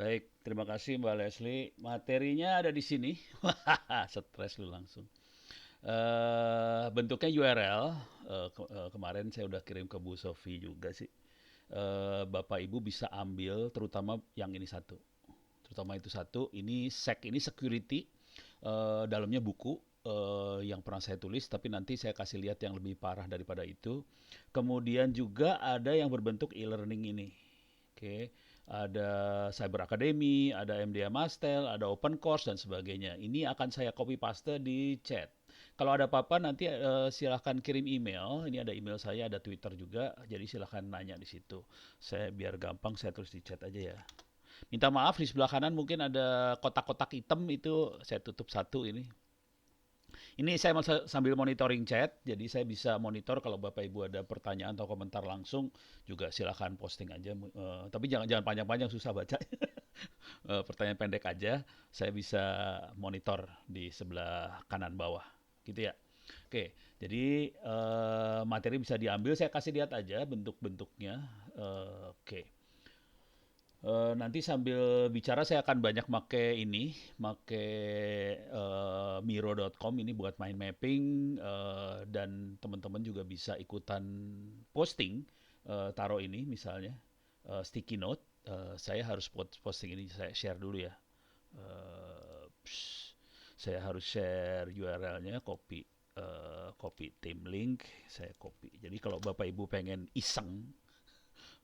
Baik, terima kasih Mbak Leslie. Materinya ada di sini. Wah, stres lu langsung. Bentuknya URL. Kemarin saya udah kirim ke Bu Sofi juga sih. Bapak Ibu bisa ambil, terutama yang ini satu. Terutama itu satu. Ini SEC, ini security. Dalamnya buku yang pernah saya tulis, tapi nanti saya kasih lihat yang lebih parah daripada itu. Kemudian juga ada yang berbentuk e-learning ini. Oke, ada Cyber Academy, ada MDA Mastel, ada Open Course dan sebagainya. Ini akan saya copy paste di chat. Kalau ada apa-apa nanti silahkan kirim email. Ini ada email saya, ada Twitter juga. Jadi silahkan nanya di situ. Saya biar gampang saya tulis di chat aja ya. Minta maaf di sebelah kanan mungkin ada kotak-kotak hitam itu saya tutup satu ini. Ini saya sambil monitoring chat, jadi saya bisa monitor kalau Bapak Ibu ada pertanyaan atau komentar langsung juga silakan posting aja. Tapi jangan jangan panjang-panjang susah baca. Pertanyaan pendek aja, saya bisa monitor di sebelah kanan bawah, gitu ya. Oke, jadi materi bisa diambil, saya kasih lihat aja bentuk-bentuknya. Oke. Nanti sambil bicara saya akan banyak make ini, make miro.com ini buat mind mapping, dan teman-teman juga bisa ikutan posting, taruh ini misalnya sticky note. Saya harus posting ini, saya share dulu ya. Eh, saya harus share URL-nya, copy team link, saya copy. Jadi kalau Bapak Ibu pengen iseng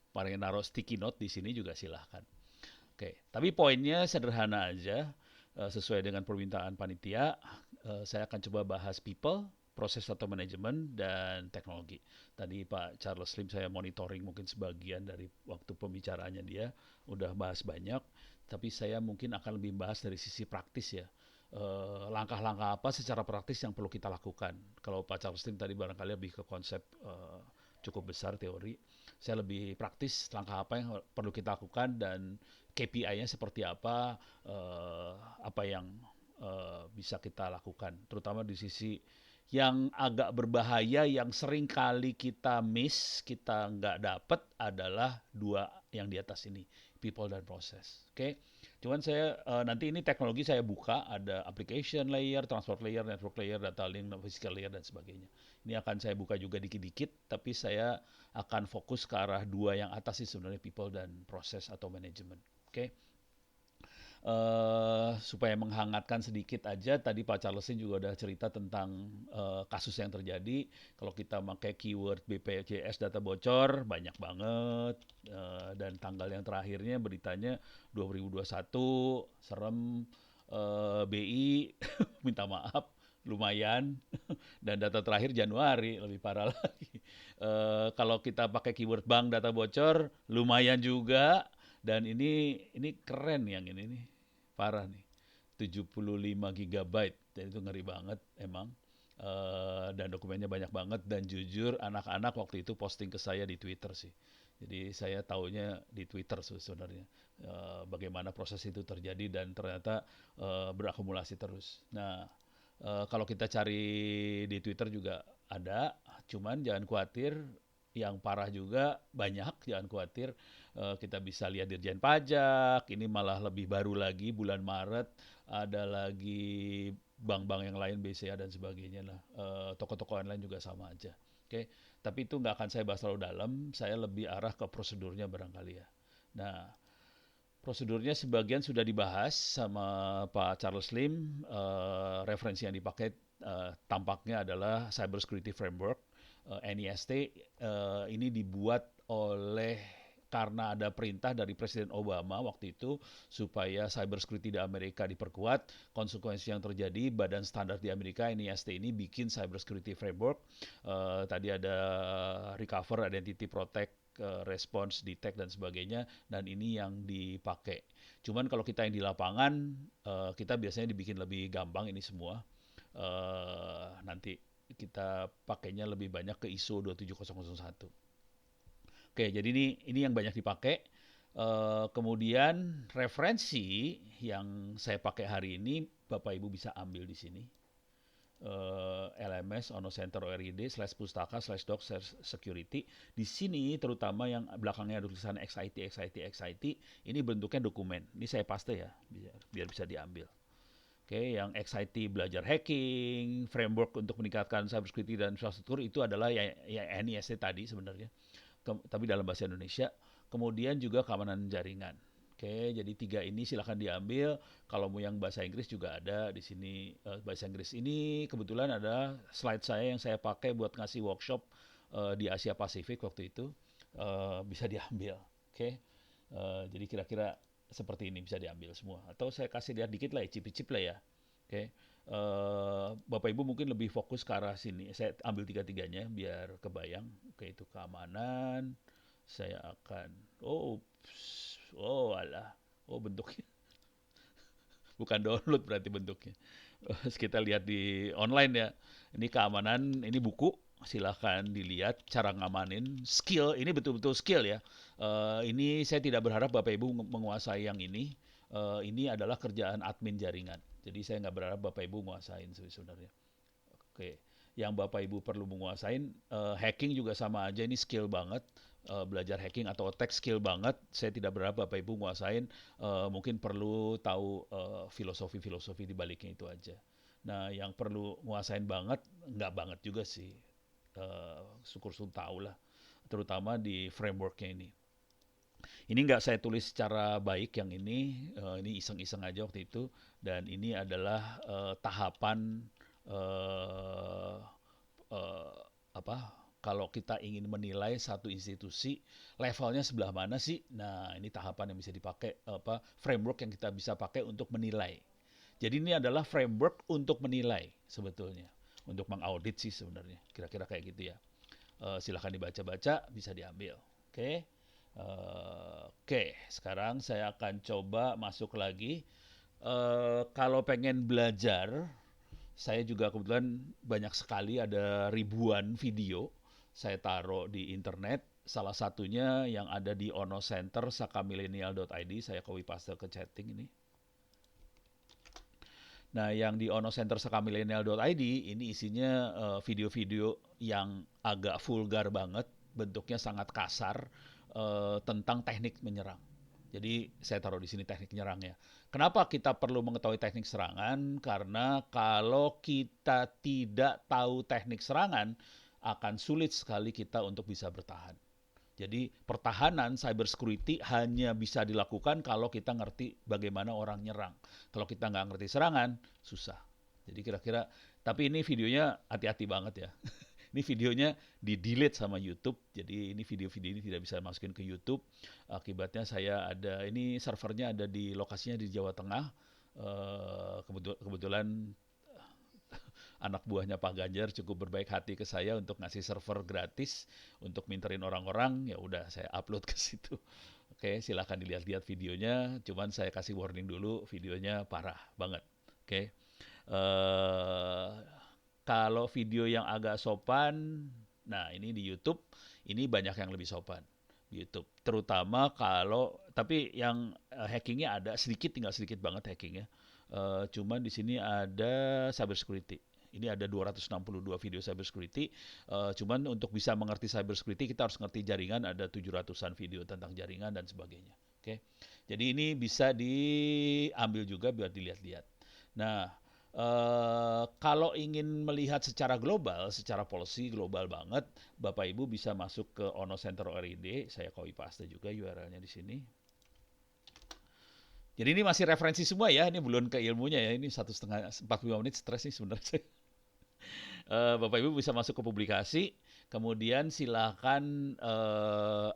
paling naruh sticky note di sini juga silahkan. Oke, tapi poinnya sederhana aja, sesuai dengan permintaan panitia. Saya akan coba bahas people, proses atau manajemen, dan teknologi. Tadi Pak Charles Lim saya monitoring mungkin sebagian dari waktu pembicaraannya dia udah bahas banyak, tapi saya mungkin akan lebih bahas dari sisi praktis ya. Langkah-langkah apa secara praktis yang perlu kita lakukan. Kalau Pak Charles Lim tadi barangkali lebih ke konsep cukup besar teori, saya lebih praktis langkah apa yang perlu kita lakukan dan KPI-nya seperti apa yang bisa kita lakukan, terutama di sisi yang agak berbahaya yang sering kali kita miss, kita nggak dapat adalah dua yang di atas ini, people dan proses. Oke, cuman saya nanti ini teknologi saya buka, ada application layer, transport layer, network layer, data link, physical layer dan sebagainya. Ini akan saya buka juga dikit-dikit, tapi saya akan fokus ke arah dua yang atas sih sebenarnya, people dan proses atau manajemen. Oke, supaya menghangatkan sedikit aja, tadi Pak Charlesin juga udah cerita tentang kasus yang terjadi. Kalau kita pakai keyword BPJS data bocor, banyak banget. Dan tanggal yang terakhirnya beritanya 2021, serem, BI minta maaf, lumayan. Dan data terakhir Januari, lebih parah lagi. Kalau kita pakai keyword bank data bocor, lumayan juga. Dan ini keren yang ini nih, parah nih. 75 gigabyte, jadi itu ngeri banget emang. Dan dokumennya banyak banget dan jujur anak-anak waktu itu posting ke saya di Twitter sih. Jadi saya taunya di Twitter sebenarnya, bagaimana proses itu terjadi dan ternyata berakumulasi terus. Nah, kalau kita cari di Twitter juga ada, cuman jangan khawatir, yang parah juga banyak, jangan khawatir. Kita bisa lihat Dirjen Pajak, ini malah lebih baru lagi bulan Maret, ada lagi bank-bank yang lain, BCA dan sebagainya lah. Toko-toko online juga sama aja. Oke, tapi itu nggak akan saya bahas terlalu dalam, saya lebih arah ke prosedurnya barangkali ya. Nah, prosedurnya sebagian sudah dibahas sama Pak Charles Lim. Referensi yang dipakai tampaknya adalah Cyber Security Framework, NIST. Ini dibuat karena ada perintah dari Presiden Obama waktu itu supaya cyber security di Amerika diperkuat. Konsekuensi yang terjadi, Badan Standar di Amerika NIST ini bikin cyber security framework. Tadi ada recover, identity protect, response, detect dan sebagainya, dan ini yang dipakai. Cuman kalau kita yang di lapangan, kita biasanya dibikin lebih gampang ini semua. Nanti kita pakainya lebih banyak ke ISO 27001. Oke, jadi ini yang banyak dipakai. Kemudian referensi yang saya pakai hari ini, Bapak Ibu bisa ambil di sini. LMS Ono Center ORID /pustaka/doc/security. Di sini terutama yang belakangnya ada tulisan XIT, ini bentuknya dokumen. Ini saya paste ya, biar bisa diambil. Oke, yang XIT belajar hacking, framework untuk meningkatkan cybersecurity dan infrastruktur itu adalah ya NIST tadi sebenarnya, tapi dalam bahasa Indonesia. Kemudian juga keamanan jaringan. Oke, jadi 3 ini silahkan diambil. Kalau mau yang bahasa Inggris juga ada di sini. Bahasa Inggris ini kebetulan ada slide saya yang saya pakai buat ngasih workshop di Asia Pasifik waktu itu. Bisa diambil. Oke, jadi kira-kira seperti ini bisa diambil semua. Atau saya kasih lihat dikit lah, icip-icip lah ya. Oke, Bapak Ibu mungkin lebih fokus ke arah sini. Saya ambil tiga-tiganya biar kebayang. Oke, itu keamanan. Saya akan, alah, bentuknya bukan download berarti bentuknya. Kita lihat di online ya. Ini keamanan, ini buku. Silahkan dilihat cara ngamanin. Skill, ini betul-betul skill ya. Ini saya tidak berharap Bapak Ibu menguasai yang ini. Ini adalah kerjaan admin jaringan. Jadi saya nggak berharap Bapak Ibu menguasain sebenarnya. Oke, yang Bapak Ibu perlu menguasain, hacking juga sama aja, ini skill banget. Belajar hacking atau attack skill banget. Saya tidak berharap Bapak Ibu menguasain, mungkin perlu tahu filosofi-filosofi di baliknya itu aja. Nah, yang perlu menguasain banget, nggak banget juga sih. Syukur-syukur tahu lah, terutama di frameworknya ini. Ini nggak saya tulis secara baik yang ini iseng-iseng aja waktu itu. Dan ini adalah tahapan eh, eh, apa? Kalau kita ingin menilai satu institusi, levelnya sebelah mana sih? Nah, ini tahapan yang bisa dipakai, framework yang kita bisa pakai untuk menilai. Jadi ini adalah framework untuk menilai sebetulnya, untuk mengaudit sih sebenarnya. Kira-kira kayak gitu ya. Silahkan dibaca-baca, bisa diambil. Oke. Oke, sekarang saya akan coba masuk lagi. Kalau pengen belajar, saya juga kebetulan banyak sekali, ada ribuan video saya taruh di internet. Salah satunya yang ada di Ono Center sakamillennial.id, saya copy paste ke chatting ini. Nah, yang di Ono Center sakamillennial.id ini isinya video-video yang agak vulgar banget, bentuknya sangat kasar, tentang teknik menyerang. Jadi saya taruh di sini teknik menyerangnya. Kenapa kita perlu mengetahui teknik serangan? Karena kalau kita tidak tahu teknik serangan, akan sulit sekali kita untuk bisa bertahan. Jadi pertahanan cyber security hanya bisa dilakukan kalau kita ngerti bagaimana orang nyerang. Kalau kita nggak ngerti serangan, susah. Jadi kira-kira, tapi ini videonya hati-hati banget ya. Ini videonya di-delete sama YouTube, jadi ini video-video ini tidak bisa masukin ke YouTube. Akibatnya ini servernya ada di lokasinya di Jawa Tengah. Kebetulan anak buahnya Pak Ganjar cukup berbaik hati ke saya untuk ngasih server gratis untuk minterin orang-orang, ya udah saya upload ke situ. Oke, silahkan dilihat-lihat videonya. Cuman saya kasih warning dulu, videonya parah banget. Oke, eh kalau video yang agak sopan, nah ini di YouTube, ini banyak yang lebih sopan di YouTube. Terutama tapi yang hackingnya ada sedikit, tinggal sedikit banget hackingnya. Cuman di sini ada cyber security. Ini ada 262 video cyber security. Cuman untuk bisa mengerti cyber security kita harus ngerti jaringan, ada 700-an video tentang jaringan dan sebagainya. Oke. Jadi ini bisa diambil juga biar dilihat-lihat. Nah, kalau ingin melihat secara global, secara policy global banget, Bapak Ibu bisa masuk ke Ono Center ORID. Saya copy paste juga URL-nya di sini. Jadi ini masih referensi semua ya, ini belum ke ilmunya ya. Ini 1,5 45 menit stres nih sebenarnya. Bapak Ibu bisa masuk ke publikasi, kemudian silakan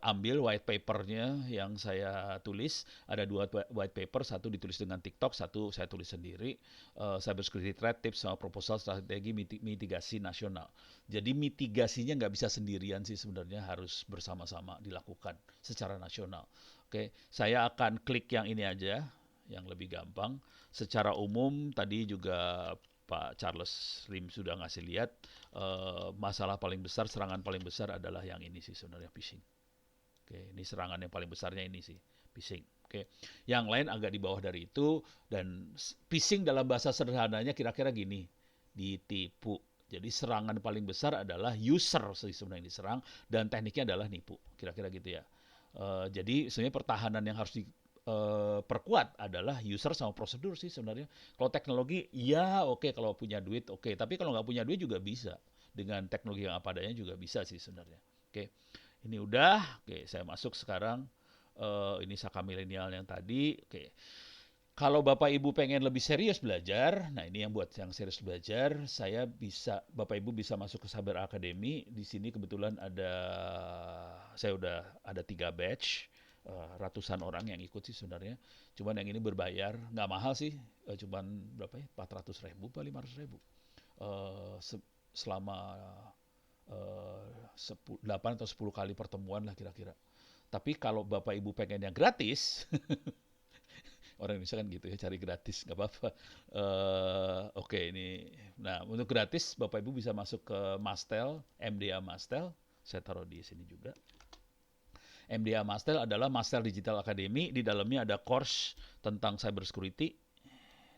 ambil white papernya yang saya tulis. Ada 2 white paper, satu ditulis dengan TikTok, satu saya tulis sendiri. Cyber Security Threat Tips sama Proposal Strategi Mitigasi Nasional. Jadi mitigasinya nggak bisa sendirian sih sebenarnya, harus bersama-sama dilakukan secara nasional. Oke, saya akan klik yang ini aja, yang lebih gampang. Secara umum tadi juga Pak Charles Lim sudah ngasih lihat, masalah paling besar, serangan paling besar adalah yang ini sih sebenarnya, phishing. Oke, ini serangan yang paling besarnya ini sih, phishing. Oke, yang lain agak di bawah dari itu. Dan phishing dalam bahasa sederhananya kira-kira gini, ditipu. Jadi serangan paling besar adalah user sih sebenarnya yang diserang dan tekniknya adalah nipu. Kira-kira gitu ya. Jadi sebenarnya pertahanan yang harus diperkuat adalah user sama prosedur sih sebenarnya. Kalau teknologi, ya oke, kalau punya duit oke. Tapi kalau nggak punya duit juga bisa. Dengan teknologi yang apa adanya juga bisa sih sebenarnya. Oke, ini udah. Oke, saya masuk sekarang. Ini Saka Milenial yang tadi. Oke, kalau Bapak Ibu pengen lebih serius belajar, nah ini yang buat yang serius belajar, Bapak Ibu bisa masuk ke Saber Academy. Di sini kebetulan saya udah ada 3 batch, ratusan orang yang ikut sih sebenarnya. Cuman yang ini berbayar, nggak mahal sih, cuman berapa ya, 400.000 apa 500.000. Selama 8 atau 10 kali pertemuan lah kira-kira. Tapi kalau Bapak Ibu pengen yang gratis, orang Indonesia kan gitu ya, cari gratis nggak apa-apa. Oke, ini, nah untuk gratis Bapak Ibu bisa masuk ke Mastel, MDA Mastel. Saya taruh di sini juga. MDA Mastel adalah Mastel Digital Academy. Di dalamnya ada course tentang cyber security.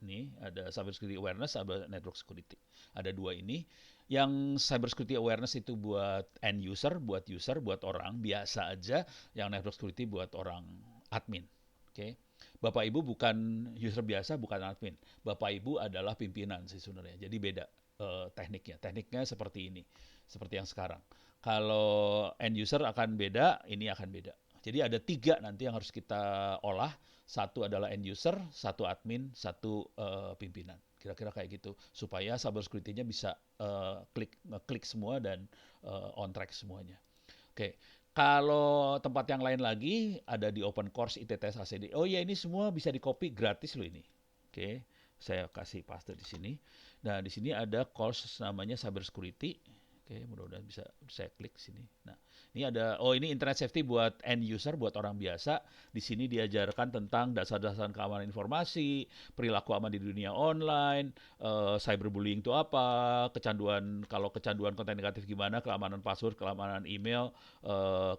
Ini ada cyber security awareness, ada network security. Ada dua ini. Yang cyber security awareness itu buat end user, buat orang biasa aja. Yang network security buat orang admin. Oke. Bapak Ibu bukan user biasa, bukan admin. Bapak Ibu adalah pimpinan sih sebenarnya. Jadi beda tekniknya. Tekniknya seperti ini, seperti yang sekarang. Kalau end user akan beda, ini akan beda. Jadi ada 3 nanti yang harus kita olah. Satu adalah end user, satu admin, satu pimpinan. Kira-kira kayak gitu. Supaya cyber security-nya bisa ngeklik semua dan on track semuanya. Oke, kalau tempat yang lain lagi ada di Open Course ITTS ACD. Oh ya, ini semua bisa di-copy gratis loh ini. Oke, saya kasih paste di sini. Nah, di sini ada course namanya Cyber Security. Oke, mudah-mudahan bisa saya klik sini. Nah, ini Internet Safety buat end user, buat orang biasa. Di sini diajarkan tentang dasar-dasar keamanan informasi, perilaku aman di dunia online, cyberbullying itu apa, kalau kecanduan konten negatif gimana, keamanan password, keamanan email,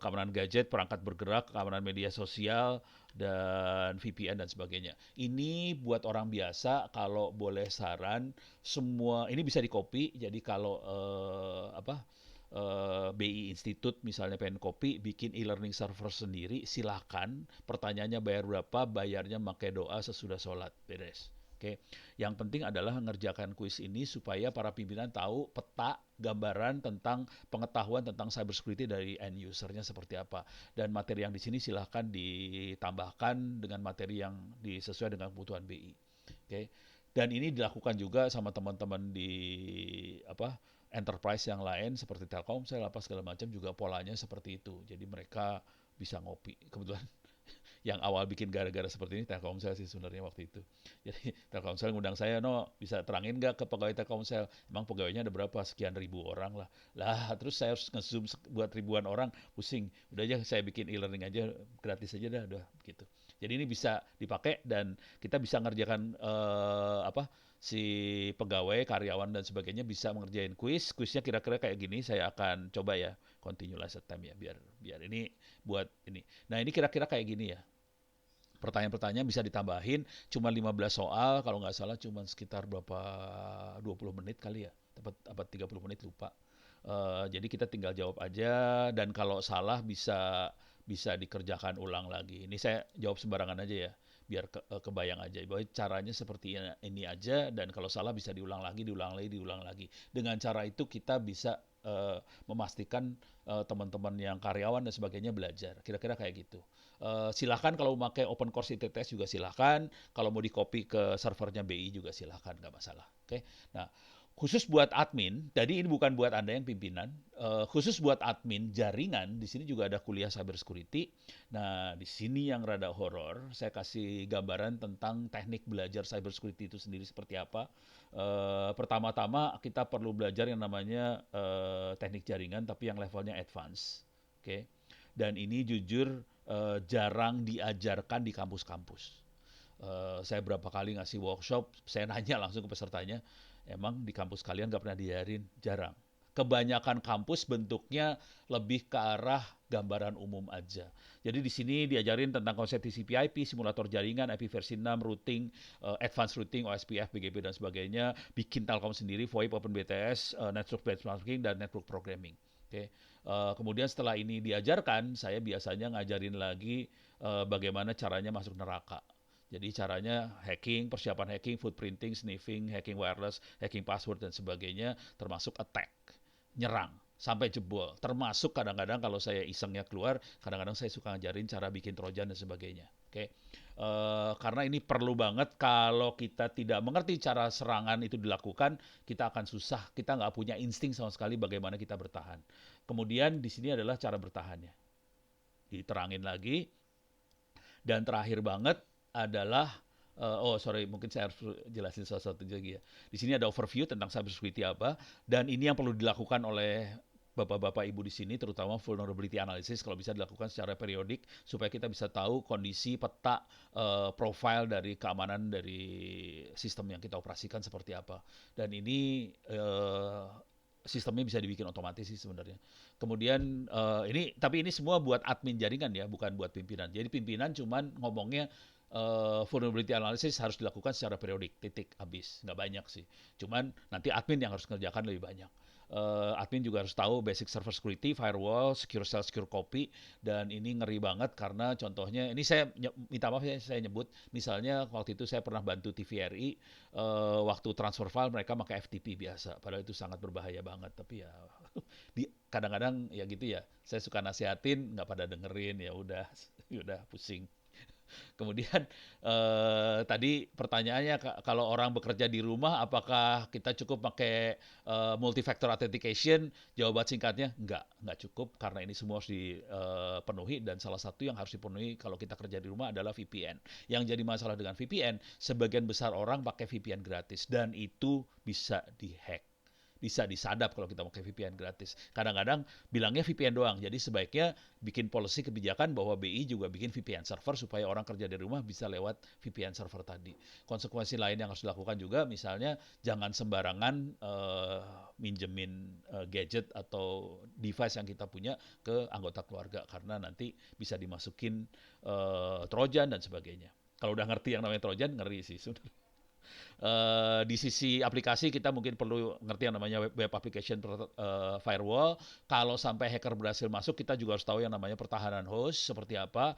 keamanan gadget, perangkat bergerak, keamanan media sosial, dan VPN dan sebagainya. Ini buat orang biasa. Kalau boleh saran, semua ini bisa di-copy. Jadi kalau BI Institute misalnya pengen copy, bikin e-learning server sendiri, silakan. Pertanyaannya bayar berapa? Bayarnya pakai doa sesudah sholat, beres. Oke, yang penting adalah mengerjakan kuis ini supaya para pimpinan tahu peta gambaran tentang pengetahuan tentang cybersecurity dari end usernya seperti apa. Dan materi yang di sini silahkan ditambahkan dengan materi yang sesuai dengan kebutuhan BI. Oke, dan ini dilakukan juga sama teman-teman di enterprise yang lain seperti Telkomsel apa segala macam juga polanya seperti itu. Jadi mereka bisa ngopi. Kebetulan yang awal bikin gara-gara seperti ini Telkomsel sih sebenarnya waktu itu. Jadi Telkomsel ngundang saya, no, bisa terangin nggak ke pegawai Telkomsel? Emang pegawainya ada berapa? Sekian ribu orang lah. Lah, terus saya harus nge-zoom buat ribuan orang, pusing. Udah aja saya bikin e-learning aja, gratis aja dah, udah gitu. Jadi ini bisa dipakai dan kita bisa ngerjakan si pegawai, karyawan dan sebagainya bisa mengerjain kuis. Kuisnya kira-kira kayak gini. Saya akan coba ya, continue lesson time ya, biar ini buat ini. Nah, ini kira-kira kayak gini ya. Pertanyaan-pertanyaan bisa ditambahin, cuma 15 soal, kalau nggak salah cuma sekitar 20 menit kali ya, dapat 30 menit lupa. Jadi kita tinggal jawab aja, dan kalau salah bisa dikerjakan ulang lagi. Ini saya jawab sembarangan aja ya, biar kebayang aja bahwa caranya seperti ini aja, dan kalau salah bisa diulang lagi, diulang lagi. Dengan cara itu kita bisa memastikan teman-teman yang karyawan dan sebagainya belajar. Kira-kira kayak gitu. Silahkan kalau mau pakai open course ITTS juga silahkan. Kalau mau di-copy ke servernya BI juga silahkan, nggak masalah. Oke. Nah, khusus buat admin, tadi ini bukan buat Anda yang pimpinan, khusus buat admin jaringan, di sini juga ada kuliah cyber security. Nah, di sini yang rada horor, saya kasih gambaran tentang teknik belajar cyber security itu sendiri seperti apa. Pertama-tama kita perlu belajar yang namanya teknik jaringan, tapi yang levelnya advance. Oke. Dan ini jujur jarang diajarkan di kampus-kampus. Saya berapa kali ngasih workshop, saya nanya langsung ke pesertanya, emang di kampus kalian nggak pernah diajarin? Jarang. kebanyakan kampus bentuknya lebih ke arah gambaran umum aja. Jadi di sini diajarin tentang konsep TCP/IP, simulator jaringan, IP versi 6, routing, advanced routing, OSPF, BGP dan sebagainya, bikin Telkom sendiri, VoIP, OpenBTS, network benchmarking dan network programming. Oke. Kemudian setelah ini diajarkan, saya biasanya ngajarin lagi bagaimana caranya masuk neraka. Jadi caranya hacking, persiapan hacking, footprinting, sniffing, hacking wireless, hacking password dan sebagainya, termasuk attack, nyerang sampai jebol. Termasuk kadang-kadang kalau saya isengnya keluar, kadang-kadang saya suka ngajarin cara bikin trojan dan sebagainya. Oke. Karena ini perlu banget. Kalau kita tidak mengerti cara serangan itu dilakukan, kita akan susah. Kita nggak punya insting sama sekali bagaimana kita bertahan. Kemudian di sini adalah cara bertahannya. Diterangin lagi. Dan terakhir banget adalah mungkin saya harus jelasin sesuatu lagi ya. Di sini ada overview tentang cybersecurity apa, dan ini yang perlu dilakukan oleh bapak-bapak ibu di sini, terutama vulnerability analysis kalau bisa dilakukan secara periodik supaya kita bisa tahu kondisi peta profile dari keamanan dari sistem yang kita operasikan seperti apa. Dan ini sistemnya bisa dibikin otomatis sih sebenarnya. Kemudian tapi ini semua buat admin jaringan ya, bukan buat pimpinan. Jadi pimpinan cuman ngomongnya vulnerability analysis harus dilakukan secara periodik, titik, habis. Nggak banyak sih. Cuman nanti admin yang harus ngerjakan lebih banyak. Admin juga harus tahu basic server security, firewall, secure shell, secure copy, dan ini ngeri banget karena contohnya, ini saya minta maaf ya, saya nyebut, misalnya waktu itu saya pernah bantu TVRI, waktu transfer file mereka pakai FTP biasa, padahal itu sangat berbahaya banget, tapi ya kadang-kadang ya gitu ya, saya suka nasihatin, nggak pada dengerin, ya udah, udah pusing. Kemudian tadi pertanyaannya, kalau orang bekerja di rumah, apakah kita cukup pakai multi-factor authentication? Jawaban singkatnya, nggak cukup karena ini semua harus dipenuhi, dan salah satu yang harus dipenuhi kalau kita kerja di rumah adalah VPN. Yang jadi masalah dengan VPN, sebagian besar orang pakai VPN gratis dan itu bisa dihack. Bisa disadap kalau kita pakai VPN gratis. Kadang-kadang bilangnya VPN doang. Jadi sebaiknya bikin policy kebijakan bahwa BI juga bikin VPN server supaya orang kerja dari rumah bisa lewat VPN server tadi. Konsekuensi lain yang harus dilakukan juga, misalnya jangan sembarangan minjemin gadget atau device yang kita punya ke anggota keluarga karena nanti bisa dimasukin trojan dan sebagainya. Kalau udah ngerti yang namanya trojan, ngeri sih sebenarnya. Di sisi aplikasi kita mungkin perlu ngerti yang namanya web application firewall. Kalau sampai hacker berhasil masuk, kita juga harus tahu yang namanya pertahanan host seperti apa,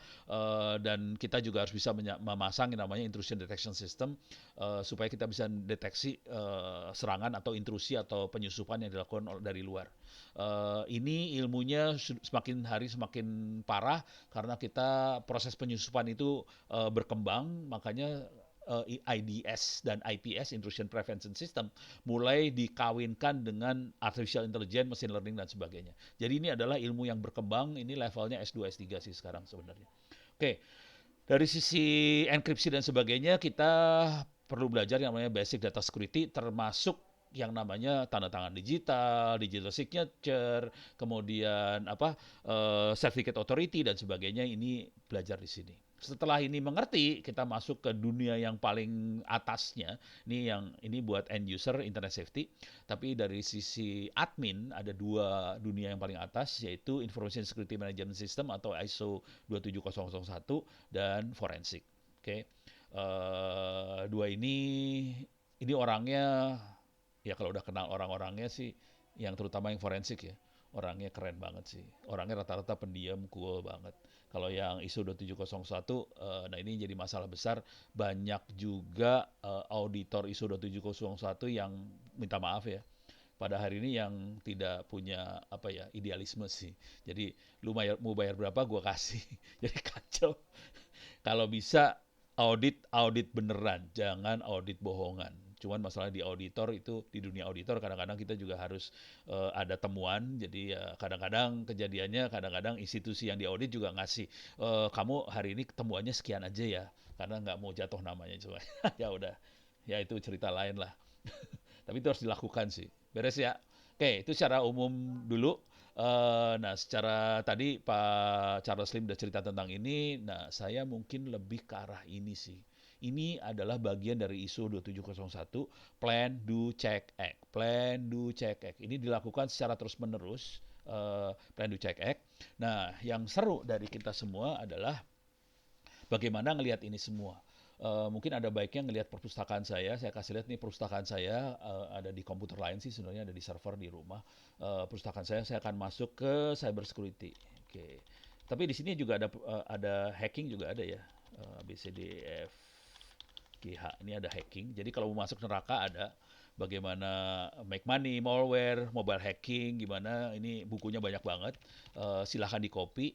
dan kita juga harus bisa memasang yang namanya intrusion detection system supaya kita bisa deteksi serangan atau intrusi atau penyusupan yang dilakukan dari luar. Ini ilmunya semakin hari semakin parah karena kita proses penyusupan itu berkembang, makanya IDS dan IPS, Intrusion Prevention System, mulai dikawinkan dengan Artificial Intelligence, Machine Learning, dan sebagainya. Jadi ini adalah ilmu yang berkembang, ini levelnya S2, S3 sih sekarang sebenarnya. Oke, dari sisi enkripsi dan sebagainya, kita perlu belajar yang namanya basic data security, termasuk yang namanya tanda tangan digital, digital signature, kemudian certificate authority dan sebagainya, ini belajar di sini. Setelah ini mengerti, kita masuk ke dunia yang paling atasnya. Ini buat end user internet safety. Tapi dari sisi admin ada dua dunia yang paling atas, yaitu Information Security Management System atau ISO 27001 dan forensik. Oke. Dua ini orangnya, ya kalau udah kenal orang-orangnya sih, yang terutama yang forensik ya, orangnya keren banget sih. Orangnya rata-rata pendiam, cool banget. Kalau yang ISO 27001, nah ini jadi masalah besar. Banyak juga auditor ISO 27001 yang minta maaf ya, pada hari ini yang tidak punya idealisme sih. Jadi lu mau bayar berapa gue kasih. Jadi kacau. Kalau bisa audit beneran, jangan audit bohongan. Cuman masalah di auditor itu, di dunia auditor kadang-kadang kita juga harus ada temuan. Jadi ya kadang-kadang kejadiannya, kadang-kadang institusi yang diaudit juga ngasih, kamu hari ini ketemuannya sekian aja ya, karena nggak mau jatuh namanya. Cuma ya udah, ya itu cerita lain lah. Tapi itu harus dilakukan sih. Beres ya? Oke, itu secara umum dulu. Nah, secara tadi Pak Charles Lim udah cerita tentang ini. Nah, saya mungkin lebih ke arah ini sih. Ini adalah bagian dari ISO 2701, Plan, Do, Check, Act. Plan, Do, Check, Act. Ini dilakukan secara terus-menerus, Plan, Do, Check, Act. Nah, yang seru dari kita semua adalah bagaimana ngelihat ini semua. Mungkin ada baiknya ngelihat perpustakaan saya kasih lihat nih perpustakaan saya, ada di komputer lain sih sebenarnya, ada di server di rumah. Perpustakaan saya akan masuk ke cyber security. Oke. Tapi di sini juga ada hacking juga ada ya. B, C, D, F, G, H. Ini ada hacking. Jadi kalau mau masuk neraka ada bagaimana make money, malware, mobile hacking, gimana. Ini bukunya banyak banget. Silahkan di copy.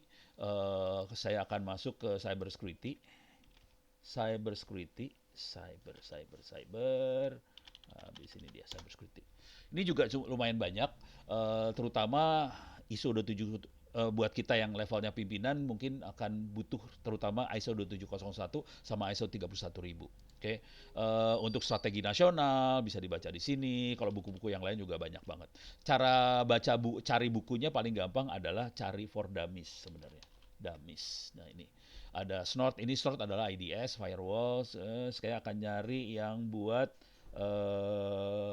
Saya akan masuk ke cyber security. Cyber security, cyber. Di sini dia cyber security. Ini juga lumayan banyak, terutama ISO 27 buat kita yang levelnya pimpinan mungkin akan butuh terutama ISO 2701 sama ISO 31000. Oke. Untuk strategi nasional bisa dibaca di sini. Kalau buku-buku yang lain juga banyak banget. Cara cari bukunya paling gampang adalah cari for dummies sebenarnya. Dummies. Nah, ini ada Snort. Ini Snort adalah IDS, firewalls. Saya akan nyari yang buat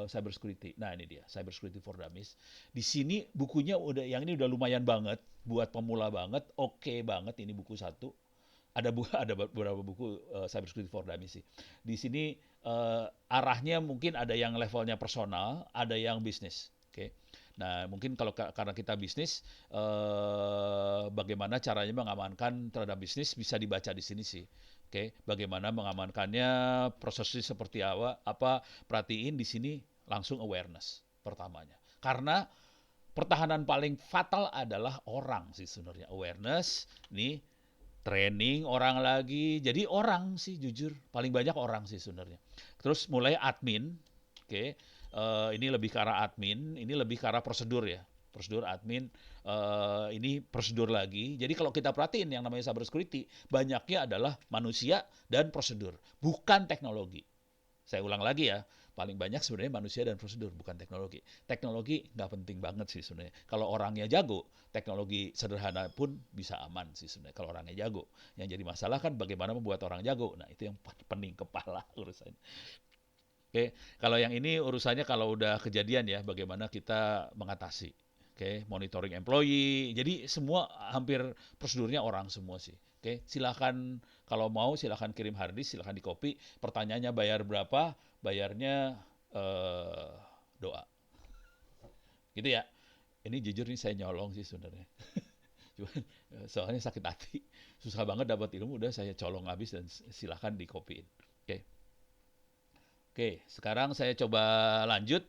cyber security. Nah, ini dia, cyber security for dummies. Di sini bukunya yang ini udah lumayan banget, buat pemula banget, oke banget. Ini buku satu. Ada beberapa buku cyber security for dummies sih. Di sini arahnya mungkin ada yang levelnya personal, ada yang bisnis. Oke. Nah, mungkin karena kita bisnis, bagaimana caranya mengamankan terhadap bisnis bisa dibaca di sini sih. Oke, bagaimana mengamankannya, prosesnya seperti apa, perhatiin di sini langsung awareness pertamanya. Karena pertahanan paling fatal adalah orang sih sebenarnya. Awareness, nih training orang lagi. Jadi orang sih jujur, paling banyak orang sih sebenarnya. Terus mulai admin, oke. Ini lebih ke arah admin, ini lebih ke arah prosedur ya. Prosedur admin, ini prosedur lagi. Jadi kalau kita perhatiin yang namanya cyber security, banyaknya adalah manusia dan prosedur, bukan teknologi. Saya ulang lagi ya, paling banyak sebenarnya manusia dan prosedur, bukan teknologi. Teknologi nggak penting banget sih sebenarnya. Kalau orangnya jago, teknologi sederhana pun bisa aman sih sebenarnya kalau orangnya jago. Yang jadi masalah kan bagaimana membuat orang jago. Nah, itu yang pening kepala urusannya. Oke, kalau yang ini urusannya kalau udah kejadian ya, bagaimana kita mengatasi. Oke, monitoring employee. Jadi semua hampir prosedurnya orang semua sih. Oke, silakan kalau mau silakan kirim hard disk, silakan di copy. Pertanyaannya bayar berapa? Bayarnya doa. Gitu ya. Ini jujur nih saya nyolong sih sebenarnya. Cuman soalnya sakit hati. Susah banget dapat ilmu, udah saya colong habis dan silakan di copyin. Oke. Oke, sekarang saya coba lanjut.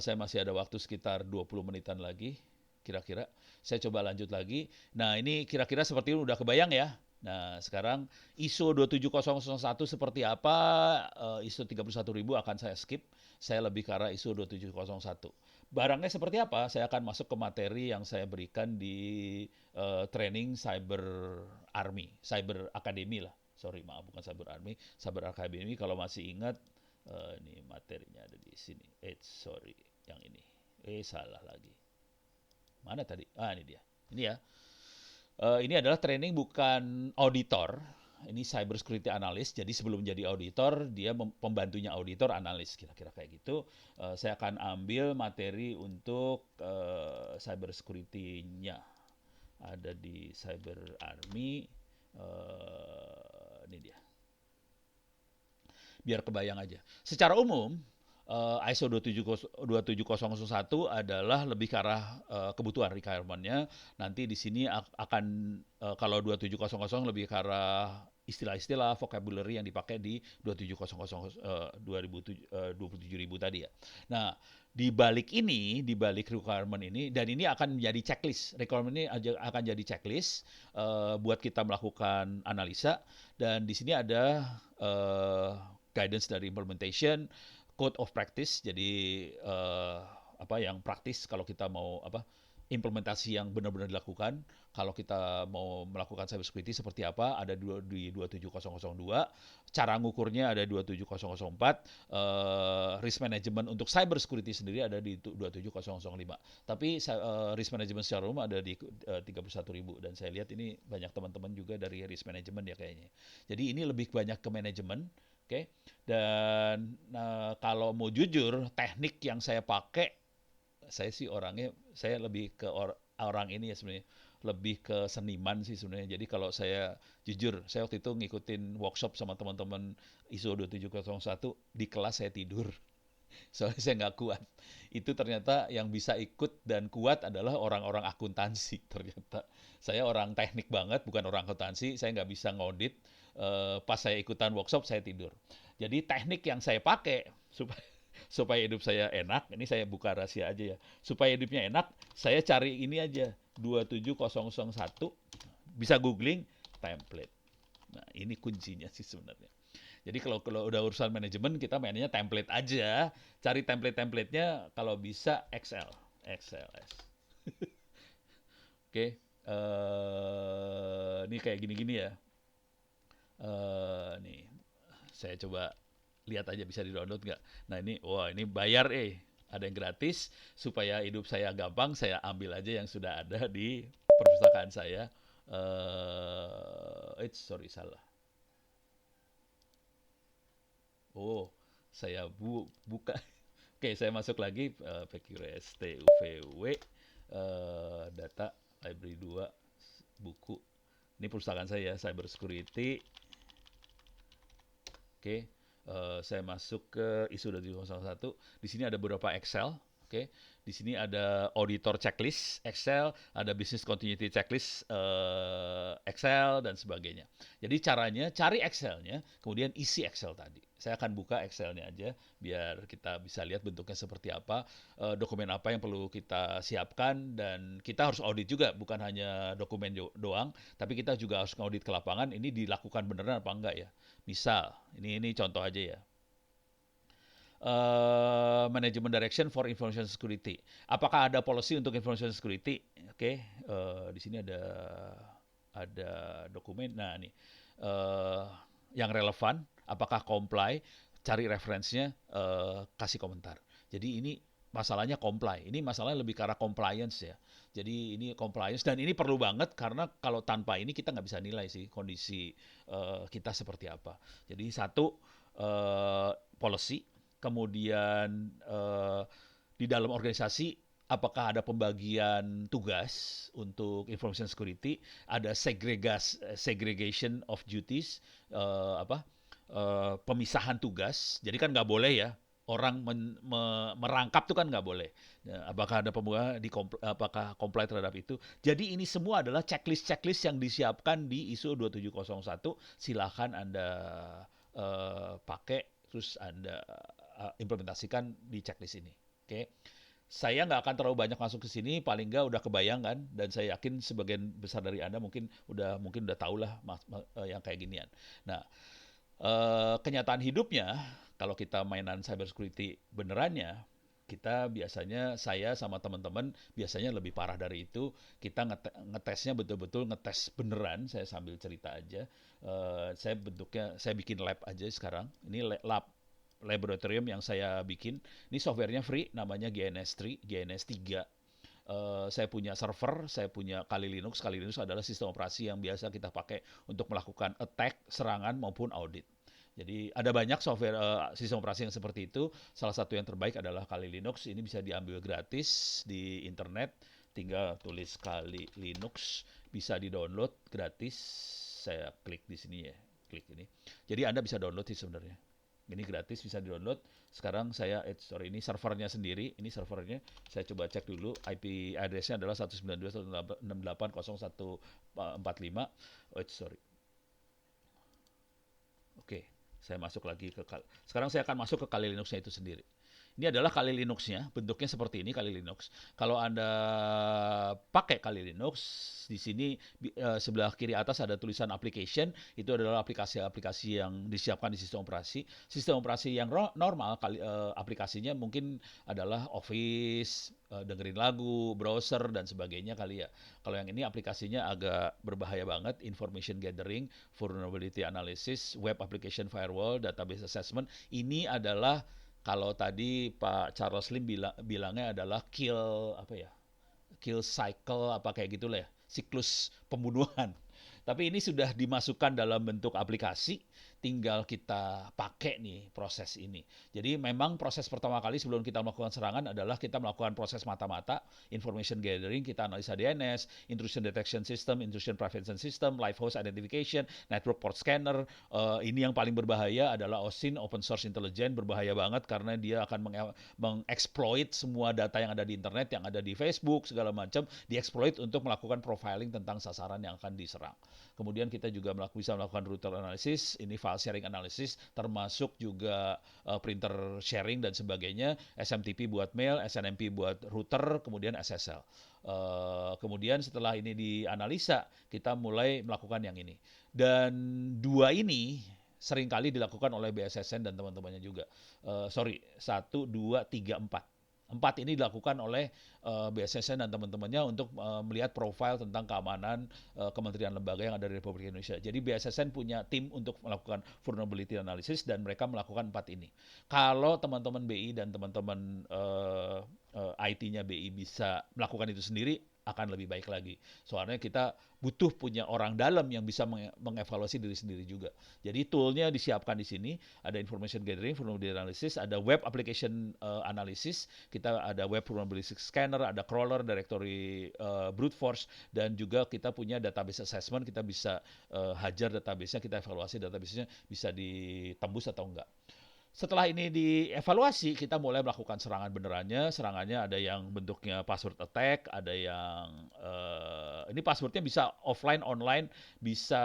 Saya masih ada waktu sekitar 20 menitan lagi, kira-kira. Saya coba lanjut lagi. Nah, ini kira-kira seperti ini udah kebayang ya. Nah, sekarang ISO 27001 seperti apa? ISO 31000 akan saya skip. Saya lebih ke arah ISO 2701. Barangnya seperti apa? Saya akan masuk ke materi yang saya berikan di training Cyber Army, Cyber Academy lah. Sorry, maaf, bukan Cyber Army, Cyber Academy. Kalau masih ingat, ini materinya ada di sini. Sorry, yang ini. Salah lagi. Mana tadi? Ini dia. Ini ya. Ini adalah training bukan auditor. Ini cyber security analyst. Jadi sebelum jadi auditor, dia pembantunya auditor, analis. Kira-kira kayak gitu. Saya akan ambil materi untuk cyber security-nya. Ada di Cyber Army. Ini dia. Biar kebayang aja. Secara umum, ISO 27001 adalah lebih ke arah kebutuhan requirement-nya. Nanti di sini akan kalau 2700 lebih ke arah istilah-istilah vocabulary yang dipakai di 27000 tadi ya. Nah, di balik requirement ini, dan ini akan menjadi checklist. Requirement ini akan jadi checklist buat kita melakukan analisa. Dan di sini ada guidance dari implementation, code of practice. Jadi apa yang praktis kalau kita mau implementasi yang benar-benar dilakukan. Kalau kita mau melakukan cyber security seperti apa, ada di 27002, cara ngukurnya ada 27004, risk management untuk cyber security sendiri ada di 27005. Tapi risk management secara umum ada di 31.000, dan saya lihat ini banyak teman-teman juga dari risk management ya kayaknya. Jadi ini lebih banyak ke manajemen, oke. Okay? Dan kalau mau jujur, teknik yang saya pakai, saya sih orangnya, saya lebih ke orang ini ya sebenarnya, lebih ke seniman sih sebenarnya. Jadi kalau saya jujur, saya waktu itu ngikutin workshop sama teman-teman ISO 27001, di kelas saya tidur. Soalnya saya nggak kuat. Itu ternyata yang bisa ikut dan kuat adalah orang-orang akuntansi ternyata. Saya orang teknik banget, bukan orang akuntansi, saya nggak bisa ngaudit. Pas saya ikutan workshop, saya tidur. Jadi teknik yang saya pakai supaya supaya hidup saya enak, ini saya buka rahasia aja ya. Supaya hidupnya enak, saya cari ini aja, 27001, bisa googling template. Nah, ini kuncinya sih sebenarnya. Jadi kalau udah urusan manajemen, kita mainnya template aja. Cari template-templatenya kalau bisa Excel. XLS. Oke. Ini kayak gini-gini ya. Nih, saya coba lihat aja bisa di-download nggak. Nah ini, wah ini bayar Ada yang gratis, supaya hidup saya gampang, saya ambil aja yang sudah ada di perpustakaan saya. Sorry, salah. Oh, saya buka. Oke, saya masuk lagi, PQRS TUVW, data library 2, buku. Ini perusahaan saya, Cyber Security. Oke, saya masuk ke ISO 27001. Di sini ada beberapa Excel. Oke, di sini ada auditor checklist Excel, ada business continuity checklist Excel dan sebagainya. Jadi caranya cari Excelnya, kemudian isi Excel tadi. Saya akan buka Excelnya aja biar kita bisa lihat bentuknya seperti apa, dokumen apa yang perlu kita siapkan, dan kita harus audit juga, bukan hanya dokumen doang, tapi kita juga harus audit ke lapangan. Ini dilakukan beneran apa enggak ya? Misal, ini contoh aja ya. Management Direction for Information Security. Apakah ada policy untuk information security? Oke, di sini ada dokumen. Nah, ini yang relevan, apakah comply? Cari referensinya, kasih komentar. Jadi ini masalahnya comply. Ini masalahnya lebih ke arah compliance ya. Jadi ini compliance, dan ini perlu banget karena kalau tanpa ini kita nggak bisa nilai sih kondisi kita seperti apa. Jadi satu, policy, kemudian di dalam organisasi apakah ada pembagian tugas untuk information security, ada segregation of duties, pemisahan tugas. Jadi kan nggak boleh ya orang merangkap tuh kan nggak boleh. Ya, apakah ada pembukaan apakah comply terhadap itu? Jadi ini semua adalah checklist yang disiapkan di ISO 27001. Silahkan Anda pakai, terus Anda implementasikan di checklist ini. Oke. Saya nggak akan terlalu banyak masuk ke sini, paling nggak udah kebayang kan, dan saya yakin sebagian besar dari Anda mungkin udah tahu lah yang kayak ginian. Nah, kenyataan hidupnya, kalau kita mainan cyber security benerannya, kita biasanya, saya sama teman-teman biasanya lebih parah dari itu. Kita ngetesnya betul-betul ngetes beneran. Saya sambil cerita aja. Saya bikin lab aja sekarang. Ini laboratorium yang saya bikin. Ini softwarenya free, namanya GNS3, GNS3. Saya punya server, saya punya Kali Linux. Kali Linux adalah sistem operasi yang biasa kita pakai untuk melakukan attack, serangan maupun audit. Jadi ada banyak software sistem operasi yang seperti itu. Salah satu yang terbaik adalah Kali Linux. Ini bisa diambil gratis di internet. Tinggal tulis Kali Linux, bisa di-download gratis. Saya klik di sini ya, klik ini. Jadi Anda bisa download sih sebenarnya. Ini gratis, bisa di-download. Sekarang saya, ini servernya sendiri. Ini servernya, saya coba cek dulu. IP address-nya adalah 192.168.0145. Oke, saya masuk lagi sekarang saya akan masuk ke Kali Linux-nya itu sendiri. Ini adalah Kali Linux-nya, bentuknya seperti ini Kali Linux. Kalau Anda pakai Kali Linux, di sini sebelah kiri atas ada tulisan application, itu adalah aplikasi-aplikasi yang disiapkan di sistem operasi. Sistem operasi yang normal, aplikasinya mungkin adalah Office, dengerin lagu, browser, dan sebagainya kali ya. Kalau yang ini aplikasinya agak berbahaya banget, information gathering, vulnerability analysis, web application firewall, database assessment. Ini adalah kalau tadi Pak Charles Lim bilangnya adalah kill cycle apa kayak gitulah ya, siklus pembunuhan. Tapi ini sudah dimasukkan dalam bentuk aplikasi, tinggal kita pakai nih proses ini. Jadi memang proses pertama kali sebelum kita melakukan serangan adalah kita melakukan proses mata-mata, information gathering, kita analisa DNS, intrusion detection system, intrusion prevention system, live host identification, network port scanner. Ini yang paling berbahaya adalah OSINT, open source intelligence, berbahaya banget karena dia akan mengeksploit semua data yang ada di internet, yang ada di Facebook, segala macam, dieksploit untuk melakukan profiling tentang sasaran yang akan diserang. Kemudian kita juga bisa melakukan router analysis, ini file sharing analysis, termasuk juga printer sharing dan sebagainya, SMTP buat mail, SNMP buat router, kemudian SSL. Kemudian setelah ini dianalisa, kita mulai melakukan yang ini. Dan dua ini seringkali dilakukan oleh BSSN dan teman-temannya juga. Sorry, 1, 2, 3, 4. 4 ini dilakukan oleh BSSN dan teman-temannya untuk melihat profil tentang keamanan kementerian lembaga yang ada di Republik Indonesia. Jadi BSSN punya tim untuk melakukan vulnerability analysis dan mereka melakukan 4 ini. Kalau teman-teman BI dan teman-teman IT-nya BI bisa melakukan itu sendiri, akan lebih baik lagi. Soalnya kita butuh punya orang dalam yang bisa mengevaluasi diri sendiri juga. Jadi toolnya disiapkan di sini, ada information gathering, vulnerability analysis, ada web application analysis, kita ada web vulnerability scanner, ada crawler, directory brute force, dan juga kita punya database assessment, kita bisa hajar database-nya, kita evaluasi database-nya bisa ditembus atau enggak. Setelah ini dievaluasi, kita mulai melakukan serangan benerannya. Serangannya ada yang bentuknya password attack, ada yang ini passwordnya bisa offline, online, bisa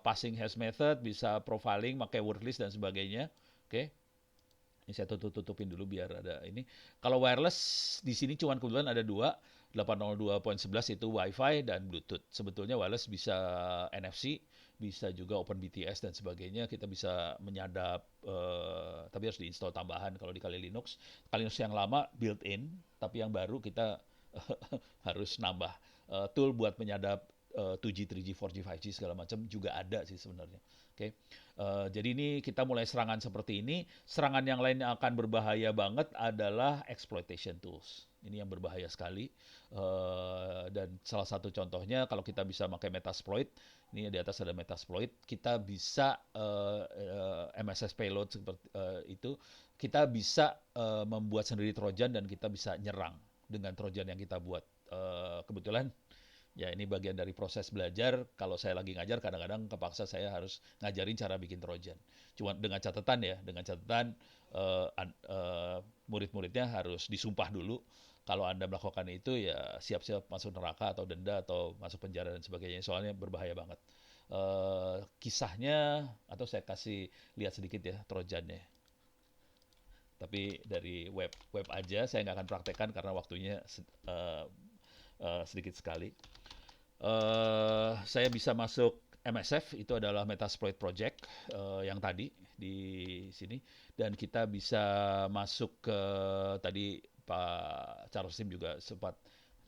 passing hash method, bisa profiling, pakai word list dan sebagainya. Oke. Ini saya tutupin dulu biar ada ini. Kalau wireless di sini cuma kebetulan ada dua. 802.11 itu Wi-Fi dan Bluetooth. Sebetulnya wireless bisa NFC, bisa juga OpenBTS dan sebagainya. Kita bisa menyadap, tapi harus diinstal tambahan kalau di Kali Linux. Kali Linux yang lama built-in, tapi yang baru kita harus nambah. Tool buat menyadap 2G, 3G, 4G, 5G segala macam juga ada sih sebenarnya. Oke. Jadi ini kita mulai serangan seperti ini. Serangan yang lain yang akan berbahaya banget adalah exploitation tools. Ini yang berbahaya sekali. Dan salah satu contohnya kalau kita bisa pakai Metasploit, ini di atas ada Metasploit, kita bisa MSS payload seperti itu, kita bisa membuat sendiri Trojan dan kita bisa nyerang dengan Trojan yang kita buat. Kebetulan ya ini bagian dari proses belajar. Kalau saya lagi ngajar kadang-kadang kepaksa saya harus ngajarin cara bikin Trojan. Cuma dengan catatan murid-muridnya harus disumpah dulu. Kalau Anda melakukan itu ya siap-siap masuk neraka atau denda atau masuk penjara dan sebagainya. Soalnya berbahaya banget. Kisahnya atau saya kasih lihat sedikit ya Trojannya. Tapi dari web aja saya nggak akan praktekkan karena waktunya sedikit sekali. Saya bisa masuk MSF, itu adalah Metasploit Project yang tadi di sini, dan kita bisa masuk ke tadi Pak Charles Sim juga sempat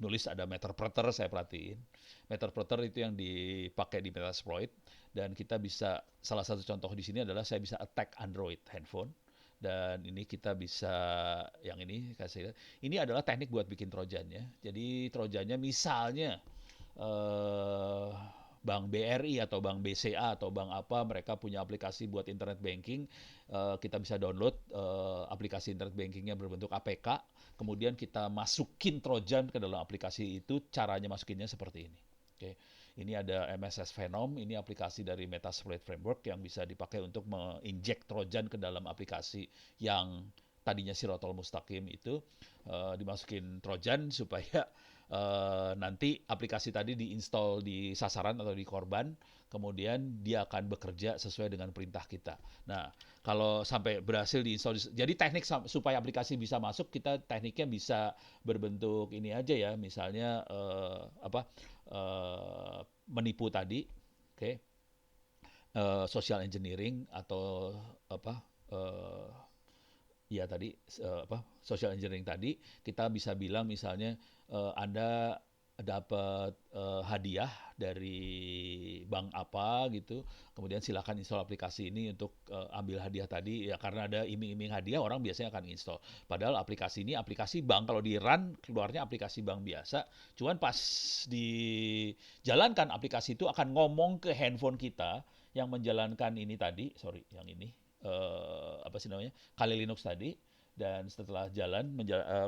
nulis ada Meterpreter, saya perhatiin. Meterpreter itu yang dipakai di Metasploit, dan kita bisa, salah satu contoh di sini adalah saya bisa attack Android handphone, dan ini kita bisa yang ini kasih lihat. Ini adalah teknik buat bikin trojannya. Jadi trojannya misalnya eh, Bank BRI atau Bank BCA atau bank apa mereka punya aplikasi buat internet banking, kita bisa download aplikasi internet bankingnya berbentuk APK, kemudian kita masukin trojan ke dalam aplikasi itu. Caranya masukinnya seperti ini. Oke. Ini ada MSS Venom, ini aplikasi dari Metasploit Framework yang bisa dipakai untuk menginjek Trojan ke dalam aplikasi yang tadinya Sirotol Mustaqim itu, dimasukin Trojan supaya nanti aplikasi tadi diinstal di sasaran atau di korban, kemudian dia akan bekerja sesuai dengan perintah kita. Nah, kalau sampai berhasil diinstal, jadi teknik supaya aplikasi bisa masuk, kita tekniknya bisa berbentuk ini aja ya, misalnya menipu tadi, oke, social engineering atau apa, eh, ya tadi social engineering tadi kita bisa bilang misalnya Anda dapat hadiah dari bank apa gitu, kemudian silakan install aplikasi ini untuk ambil hadiah tadi ya, karena ada iming-iming hadiah orang biasanya akan install. Padahal aplikasi ini aplikasi bank, kalau di run keluarnya aplikasi bank biasa, cuman pas dijalankan aplikasi itu akan ngomong ke handphone kita yang menjalankan ini tadi, sorry yang ini apa sih namanya, Kali Linux tadi. Dan setelah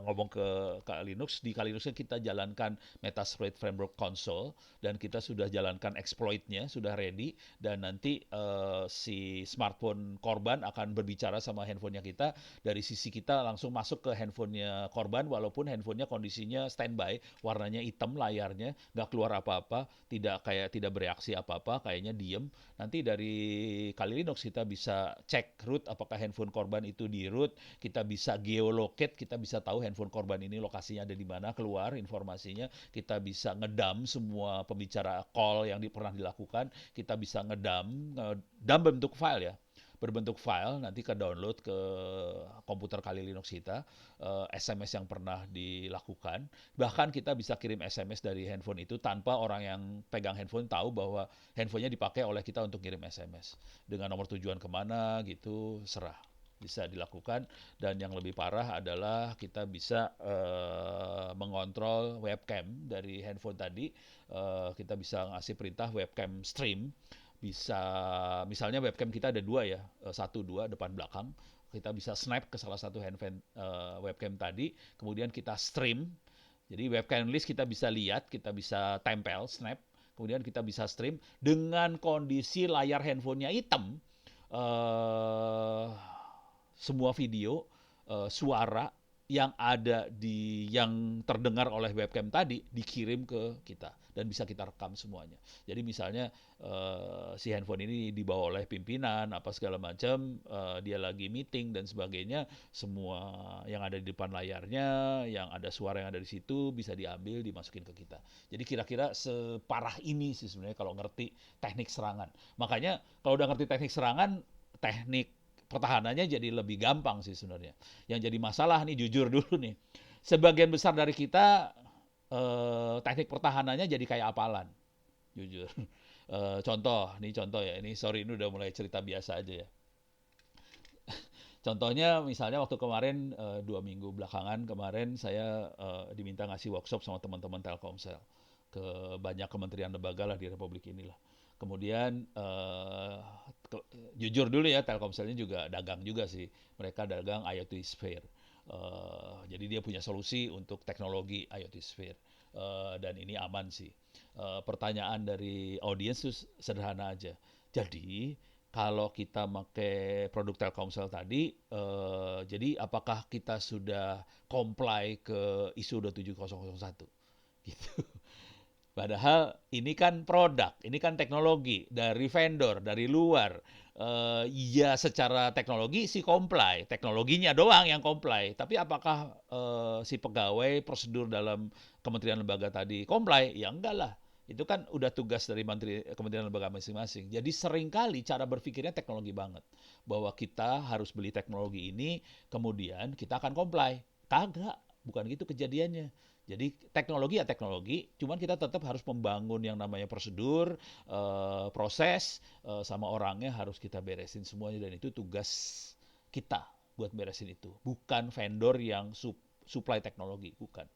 ngomong ke Kali Linux, di Kali Linux kita jalankan Metasploit Framework Console dan kita sudah jalankan exploitnya, sudah ready, dan nanti si smartphone korban akan berbicara sama handphonenya kita, dari sisi kita langsung masuk ke handphonenya korban walaupun handphonenya kondisinya standby, warnanya hitam layarnya, nggak keluar apa-apa, tidak bereaksi apa-apa, kayaknya diem. Nanti dari Kali Linux kita bisa cek root, apakah handphone korban itu di root, kita bisa geolocate, kita bisa tahu handphone korban ini lokasinya ada di mana, keluar informasinya, kita bisa ngedam semua pembicara call yang pernah dilakukan, kita bisa ngedam bentuk file ya, berbentuk file, nanti ke download ke komputer Kali Linux kita, SMS yang pernah dilakukan, bahkan kita bisa kirim SMS dari handphone itu tanpa orang yang pegang handphone tahu bahwa handphonenya dipakai oleh kita untuk kirim SMS, dengan nomor tujuan kemana gitu, serah, bisa dilakukan. Dan yang lebih parah adalah kita bisa mengontrol webcam dari handphone tadi. Kita bisa ngasih perintah webcam stream, bisa misalnya webcam kita ada dua ya, satu dua depan belakang, kita bisa snap ke salah satu handphone webcam tadi, kemudian kita stream. Jadi webcam list kita bisa lihat, kita bisa tempel snap, kemudian kita bisa stream dengan kondisi layar handphonenya hitam, eh, semua video, suara yang ada yang terdengar oleh webcam tadi dikirim ke kita dan bisa kita rekam semuanya. Jadi misalnya si handphone ini dibawa oleh pimpinan apa segala macam, dia lagi meeting dan sebagainya, semua yang ada di depan layarnya, yang ada suara yang ada di situ bisa diambil, dimasukin ke kita. Jadi kira-kira separah ini sih sebenarnya kalau ngerti teknik serangan. Makanya kalau udah ngerti teknik serangan, teknik pertahanannya jadi lebih gampang sih sebenarnya. Yang jadi masalah nih, jujur dulu nih, sebagian besar dari kita teknik pertahanannya jadi kayak apalan, jujur. Contoh ya, ini sorry ini udah mulai cerita biasa aja ya. Contohnya misalnya waktu kemarin 2 minggu belakangan kemarin saya diminta ngasih workshop sama teman-teman Telkomsel ke banyak kementerian lembaga lah di Republik inilah. Kemudian jujur dulu ya, Telkomselnya juga dagang juga sih. Mereka dagang IoT Sphere. Jadi dia punya solusi untuk teknologi IoT Sphere. Dan ini aman sih. Pertanyaan dari audiens itu sederhana aja. Jadi kalau kita pakai produk Telkomsel tadi, jadi apakah kita sudah comply ke ISO 27001? Gitu. Padahal ini kan produk, ini kan teknologi dari vendor, dari luar. Ya secara teknologi sih comply, teknologinya doang yang comply. Tapi apakah si pegawai prosedur dalam kementerian lembaga tadi comply? Ya enggak lah. Itu kan udah tugas dari menteri kementerian lembaga masing-masing. Jadi seringkali cara berpikirnya teknologi banget. Bahwa kita harus beli teknologi ini, kemudian kita akan comply. Kagak, bukan gitu kejadiannya. Jadi teknologi ya teknologi, cuman kita tetap harus membangun yang namanya prosedur, proses, sama orangnya harus kita beresin semuanya, dan itu tugas kita buat beresin itu. Bukan vendor yang supply teknologi, bukan.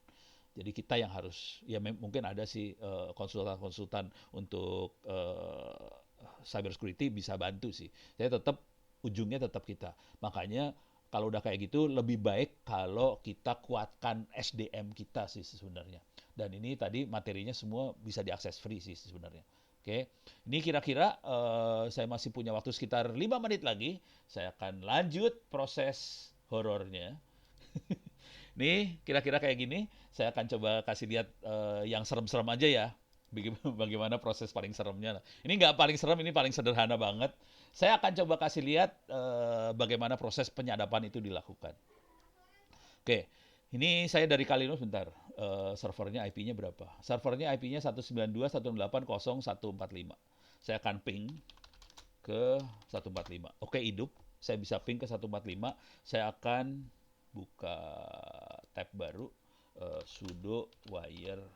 Jadi kita yang harus, ya mungkin ada sih konsultan-konsultan untuk cyber security bisa bantu sih. Saya tetap ujungnya tetap kita. Makanya kalau udah kayak gitu lebih baik kalau kita kuatkan SDM kita sih sebenarnya. Dan ini tadi materinya semua bisa diakses free sih sebenarnya. Oke, ini kira-kira saya masih punya waktu sekitar 5 menit lagi. Saya akan lanjut proses horornya. Nih, kira-kira kayak gini. Saya akan coba kasih lihat yang serem-serem aja ya. Bagaimana proses paling seremnya lah. Ini nggak paling serem, ini paling sederhana banget. Saya akan coba kasih lihat bagaimana proses penyadapan itu dilakukan. Oke, ini saya dari Kalinos bentar. Servernya IP-nya berapa? Servernya IP-nya 192.168.0.145. Saya akan ping ke 145. Oke, hidup. Saya bisa ping ke 145. Saya akan buka tab baru. Sudo wire.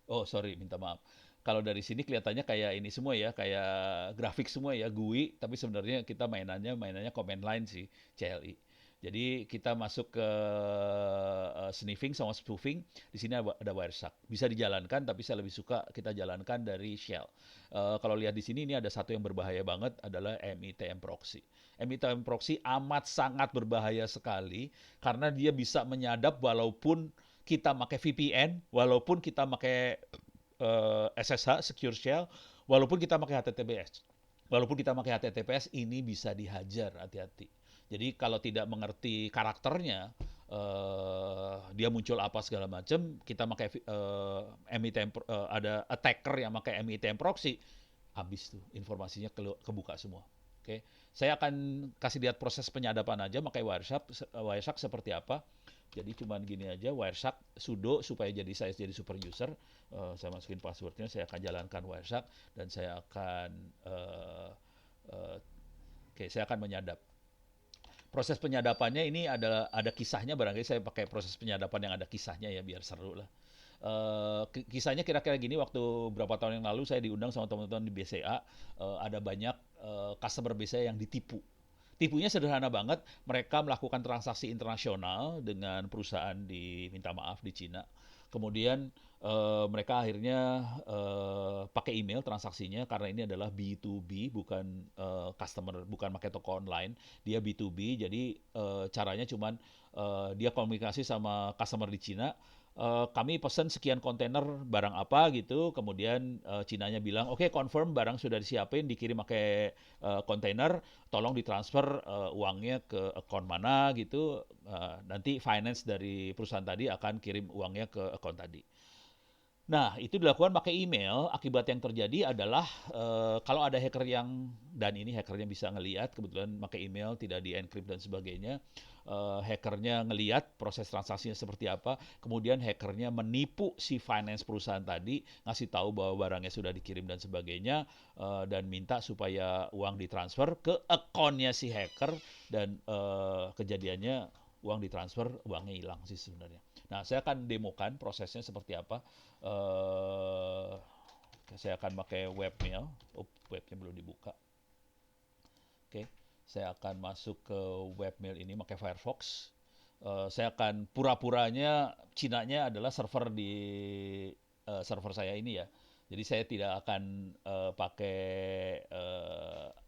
Oh, sorry, minta maaf. Kalau dari sini kelihatannya kayak ini semua ya, kayak grafik semua ya, GUI, tapi sebenarnya kita mainannya command line sih, CLI. Jadi kita masuk ke sniffing sama spoofing, di sini ada Wireshark. Bisa dijalankan, tapi saya lebih suka kita jalankan dari shell. Kalau lihat di sini, ini ada satu yang berbahaya banget, adalah MITM proxy. MITM proxy amat sangat berbahaya sekali, karena dia bisa menyadap walaupun kita pakai VPN, walaupun kita pakai SSH, Secure Shell, walaupun kita pakai HTTPS. Walaupun kita pakai HTTPS, ini bisa dihajar, hati-hati. Jadi kalau tidak mengerti karakternya, dia muncul apa segala macam, kita pakai MITM, ada attacker yang pakai MITM proxy, habis tuh informasinya kebuka semua. Oke, saya akan kasih lihat proses penyadapan aja pakai Wireshark seperti apa. Jadi cuman gini aja, Wireshark sudo supaya saya jadi super user. Saya masukin passwordnya, saya akan jalankan Wireshark dan saya akan saya akan menyadap. Proses penyadapannya ini ada kisahnya, barangkali saya pakai proses penyadapan yang ada kisahnya ya biar seru lah. Kisahnya kira-kira gini, waktu berapa tahun yang lalu saya diundang sama teman-teman di BCA, ada banyak customer BCA yang ditipu. Tipunya sederhana banget, mereka melakukan transaksi internasional dengan perusahaan minta maaf di Cina. Kemudian mereka akhirnya pakai email transaksinya, karena ini adalah B2B, bukan customer, bukan pakai toko online, dia B2B. Jadi caranya cuman dia komunikasi sama customer di Cina, kami pesan sekian kontainer barang apa gitu, kemudian Cinanya bilang oke, confirm barang sudah disiapin, dikirim pakai kontainer, tolong ditransfer uangnya ke account mana gitu, nanti finance dari perusahaan tadi akan kirim uangnya ke account tadi. Nah, itu dilakukan pakai email. Akibat yang terjadi adalah kalau ada hacker dan ini hackernya bisa ngelihat, kebetulan pakai email, tidak di-encrypt dan sebagainya. Hackernya ngelihat proses transaksinya seperti apa, kemudian hackernya menipu si finance perusahaan tadi, ngasih tahu bahwa barangnya sudah dikirim dan sebagainya, dan minta supaya uang ditransfer ke akunnya si hacker, dan kejadiannya uang ditransfer, uangnya hilang sih sebenarnya. Nah, saya akan demokan prosesnya seperti apa. Uh, saya akan pakai webmail. Webnya belum dibuka. Oke, saya akan masuk ke webmail ini pakai Firefox. Saya akan pura-puranya Cinanya adalah server di server saya ini ya. Jadi saya tidak akan pakai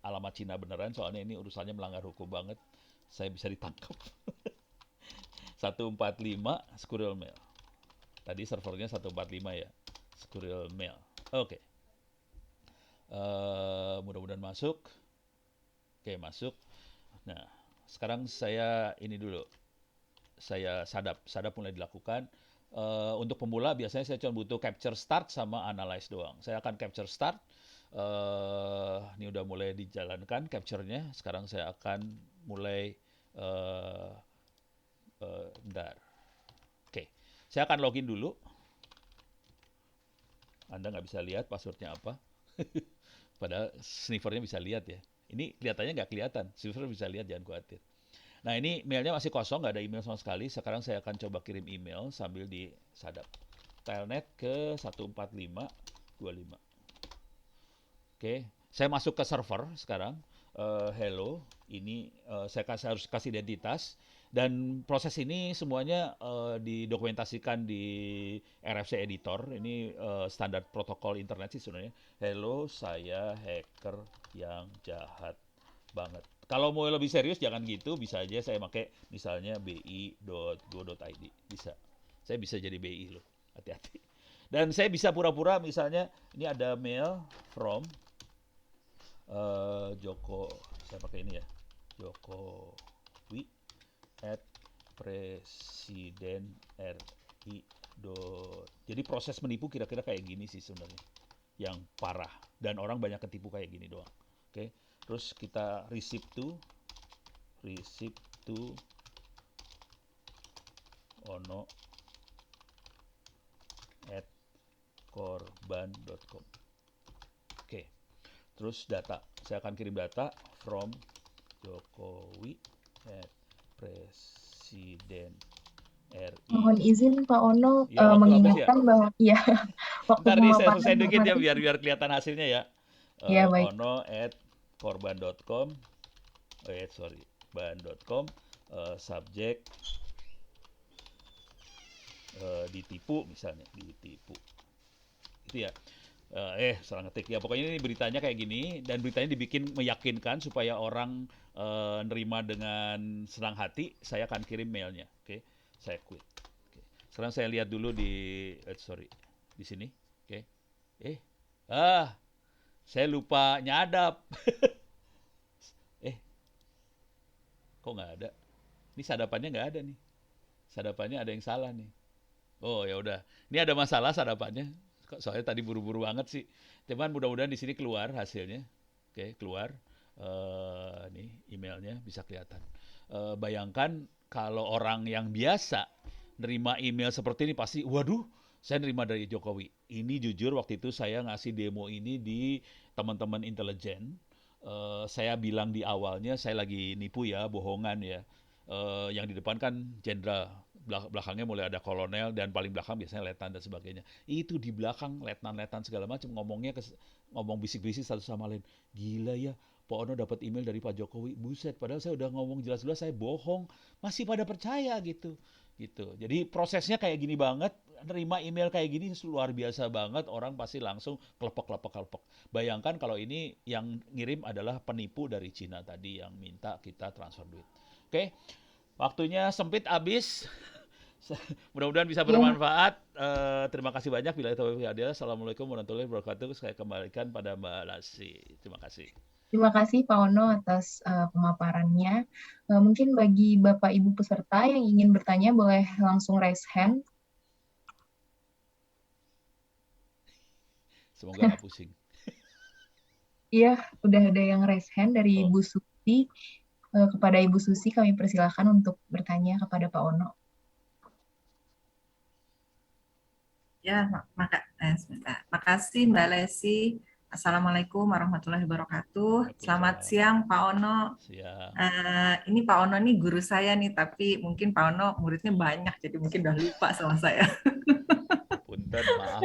alamat Cina beneran, soalnya ini urusannya melanggar hukum banget. Saya bisa ditangkap. 145 Squirrel Mail. Tadi servernya 145 ya. Squirrel Mail. Oke. Mudah-mudahan masuk. Oke, masuk. Nah, sekarang saya ini dulu. Saya sadap mulai dilakukan. Untuk pemula biasanya saya cuma butuh capture start sama analyze doang. Saya akan capture start. Ini udah mulai dijalankan capture-nya. Sekarang saya akan mulai bentar. Oke, saya akan login dulu. Anda nggak bisa lihat passwordnya apa. Padahal sniffernya bisa lihat ya. Ini kelihatannya nggak kelihatan. Sniffer bisa lihat, jangan khawatir. Nah, ini mailnya masih kosong, nggak ada email sama sekali. Sekarang saya akan coba kirim email sambil disadap. Telnet ke 14525. Oke, saya masuk ke server sekarang. Hello, ini saya harus kasih identitas. Dan proses ini semuanya didokumentasikan di RFC Editor. Ini standar protokol internet sih sebenarnya. Hello, saya hacker yang jahat banget. Kalau mau lebih serius jangan gitu, bisa aja saya pakai misalnya bi.go.id. Bisa. Saya bisa jadi BI loh. Hati-hati. Dan saya bisa pura-pura misalnya ini ada mail from Joko, saya pakai ini ya. Jokowi at presiden Jadi proses menipu kira-kira kayak gini sih sebenarnya, yang parah dan orang banyak ketipu kayak gini doang. Oke, terus kita receipt to ono at korban.com. Oke, terus data. Saya akan kirim data from Jokowi at Presiden RI. Mohon izin Pak Ono Ya, waktu habis ya. mengingatkan bahwa ya waktu Ntar nih saya pemaparan selesai dikit ya nanti. biar kelihatan hasilnya ya. Ya baik. Ono at korban.com. Sorry, ban.com. Subjek ditipu misalnya, ditipu. Itu ya. Salah ngetik ya. Pokoknya ini beritanya kayak gini dan beritanya dibikin meyakinkan supaya orang nerima dengan senang hati. Saya akan kirim mailnya. Oke, saya quit. Oke. Sekarang saya lihat dulu di sini. Oke. Saya lupa nyadap. Kok nggak ada? Ini sadapannya nggak ada nih. Sadapannya ada yang salah nih. Oh ya udah. Ini ada masalah sadapannya. Soalnya tadi buru-buru banget sih. Cuman mudah-mudahan di sini keluar hasilnya. Oke, keluar. Nih emailnya bisa kelihatan. Bayangkan kalau orang yang biasa nerima email seperti ini pasti, waduh, saya nerima dari Jokowi. Ini jujur waktu itu saya ngasih demo ini di teman-teman intelijen. Saya bilang di awalnya saya lagi nipu ya, bohongan ya. Yang di depan kan jenderal, belakangnya mulai ada kolonel dan paling belakang biasanya letnan dan sebagainya. Itu di belakang letnan-letnan segala macam ngomong bisik-bisik satu sama lain. Gila ya, Pak Ono dapat email dari Pak Jokowi. Buset, padahal saya udah ngomong jelas-jelas saya bohong, masih pada percaya gitu. Gitu. Jadi prosesnya kayak gini banget, nerima email kayak gini luar biasa banget, orang pasti langsung kelepek. Bayangkan kalau ini yang ngirim adalah penipu dari Cina tadi yang minta kita transfer duit. Oke, waktunya sempit habis. Mudah-mudahan bisa Ya, bermanfaat. Terima kasih banyak. Bila itu Assalamualaikum warahmatullahi wabarakatuh. Saya kembalikan pada Mbak Lasi. Terima kasih. terima kasih Pak Ono atas pemaparannya. Mungkin bagi Bapak Ibu peserta yang ingin bertanya boleh langsung raise hand. Semoga nggak pusing. Iya, udah ada yang raise hand dari Oh, Ibu Susi. Kepada Ibu Susi kami persilakan untuk bertanya kepada Pak Ono. Ya, sebentar. Makasih Mbak Lesi. Assalamualaikum warahmatullahi wabarakatuh. Selamat Waalaikumsalam. siang Pak Ono. Siap. Ini Pak Ono nih guru saya nih, tapi mungkin Pak Ono muridnya banyak, jadi mungkin udah lupa sama saya. Punten, maaf.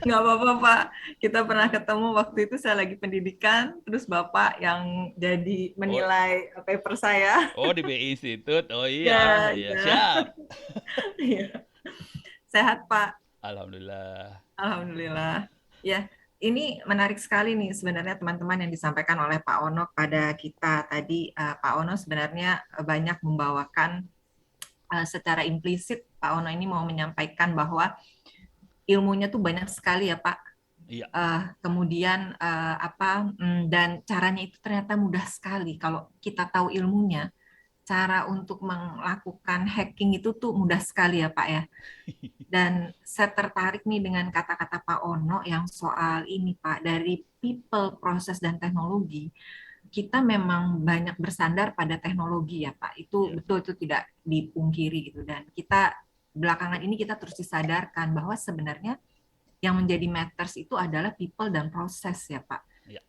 Nggak apa-apa Pak, kita pernah ketemu waktu itu saya lagi pendidikan, terus Bapak yang jadi Oh, menilai paper saya. di BI Institute. Oh iya, Ya, iya, ya. siap. Iya. Sehat Pak. Alhamdulillah. Alhamdulillah. Ya, ini menarik sekali nih sebenarnya teman-teman yang disampaikan oleh Pak Ono pada kita tadi. Pak Ono sebenarnya banyak membawakan secara implisit Pak Ono ini mau menyampaikan bahwa ilmunya tuh banyak sekali ya Pak. Iya. Kemudian dan caranya itu ternyata mudah sekali kalau kita tahu ilmunya. Cara untuk melakukan hacking itu tuh mudah sekali ya Pak ya. Dan saya tertarik nih dengan kata-kata Pak Ono yang soal ini Pak, dari people, proses, dan teknologi. Kita memang banyak bersandar pada teknologi ya Pak. Itu Iya. betul, itu tidak dipungkiri gitu. Dan kita belakangan ini kita terus disadarkan bahwa sebenarnya yang menjadi matters itu adalah people dan proses ya Pak. Iya.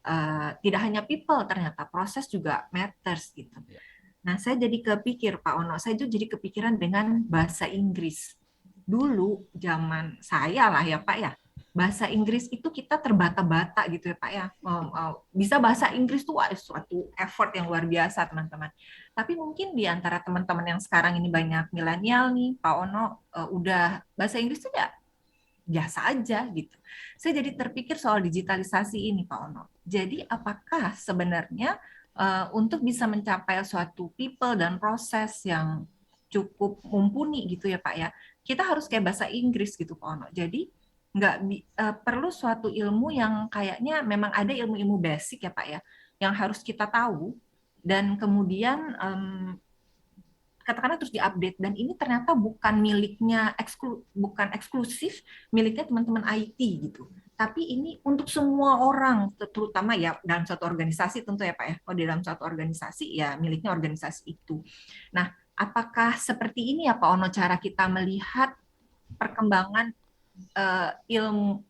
Tidak hanya people, ternyata proses juga matters gitu. Iya. Nah, saya jadi kepikir Pak Ono, saya juga jadi kepikiran dengan bahasa Inggris. Dulu zaman saya lah ya Pak ya, bahasa Inggris itu kita terbata-bata gitu ya Pak ya. Bisa bahasa Inggris tuh suatu effort yang luar biasa teman-teman. Tapi mungkin di antara teman-teman yang sekarang ini banyak milenial nih, Pak Ono udah bahasa Inggris tuh ya biasa aja gitu. Saya jadi terpikir soal digitalisasi ini Pak Ono. Jadi apakah sebenarnya untuk bisa mencapai suatu people dan proses yang cukup mumpuni gitu ya Pak ya, kita harus kayak bahasa Inggris gitu Pak Ono. Jadi nggak perlu suatu ilmu yang kayaknya memang ada ilmu-ilmu basic ya Pak ya, yang harus kita tahu dan kemudian katakanlah terus diupdate, dan ini ternyata bukan miliknya bukan eksklusif miliknya teman-teman IT gitu, tapi ini untuk semua orang, terutama ya dalam satu organisasi tentu ya Pak ya. Kalau di dalam satu organisasi ya miliknya organisasi itu. Nah, apakah seperti ini ya Pak Ono cara kita melihat perkembangan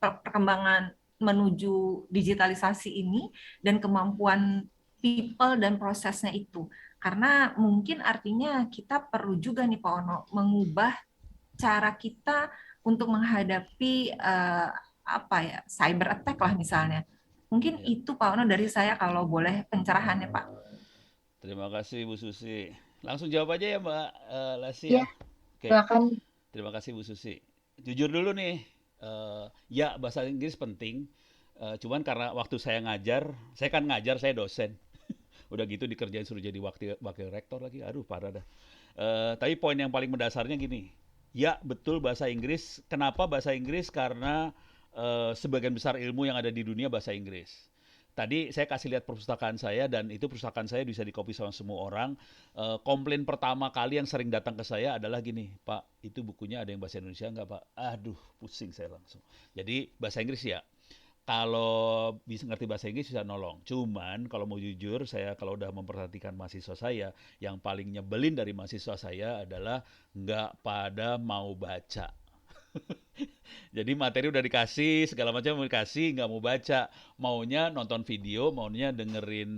perkembangan menuju digitalisasi ini dan kemampuan people dan prosesnya itu? Karena mungkin artinya kita perlu juga nih Pak Ono mengubah cara kita untuk menghadapi apa ya, cyber attack lah misalnya. Mungkin Ya. itu Pak Ono dari saya, kalau boleh pencerahannya Pak. Terima kasih Bu Susi. Langsung jawab aja ya Mbak Lasi Iya, ya. Oke, silakan. terima kasih Bu Susi. Jujur dulu nih, ya bahasa Inggris penting. Cuman karena waktu saya ngajar, saya kan ngajar, saya dosen. Udah gitu dikerjain suruh jadi wakil rektor lagi. Aduh, parah dah. Tapi poin yang paling mendasarnya gini. Ya, betul bahasa Inggris. Kenapa bahasa Inggris? Karena sebagian besar ilmu yang ada di dunia bahasa Inggris. Tadi saya kasih lihat perpustakaan saya dan itu perpustakaan saya bisa dikopi sama semua orang. Komplain pertama kali yang sering datang ke saya adalah gini, Pak, itu bukunya ada yang bahasa Indonesia nggak, Pak? Aduh, pusing saya langsung. Jadi bahasa Inggris ya, kalau bisa ngerti bahasa Inggris bisa nolong. Cuman kalau mau jujur, saya kalau udah memperhatikan mahasiswa saya, yang paling nyebelin dari mahasiswa saya adalah nggak pada mau baca. Jadi materi udah dikasih, segala macam mau dikasih, nggak mau baca. Maunya nonton video, maunya dengerin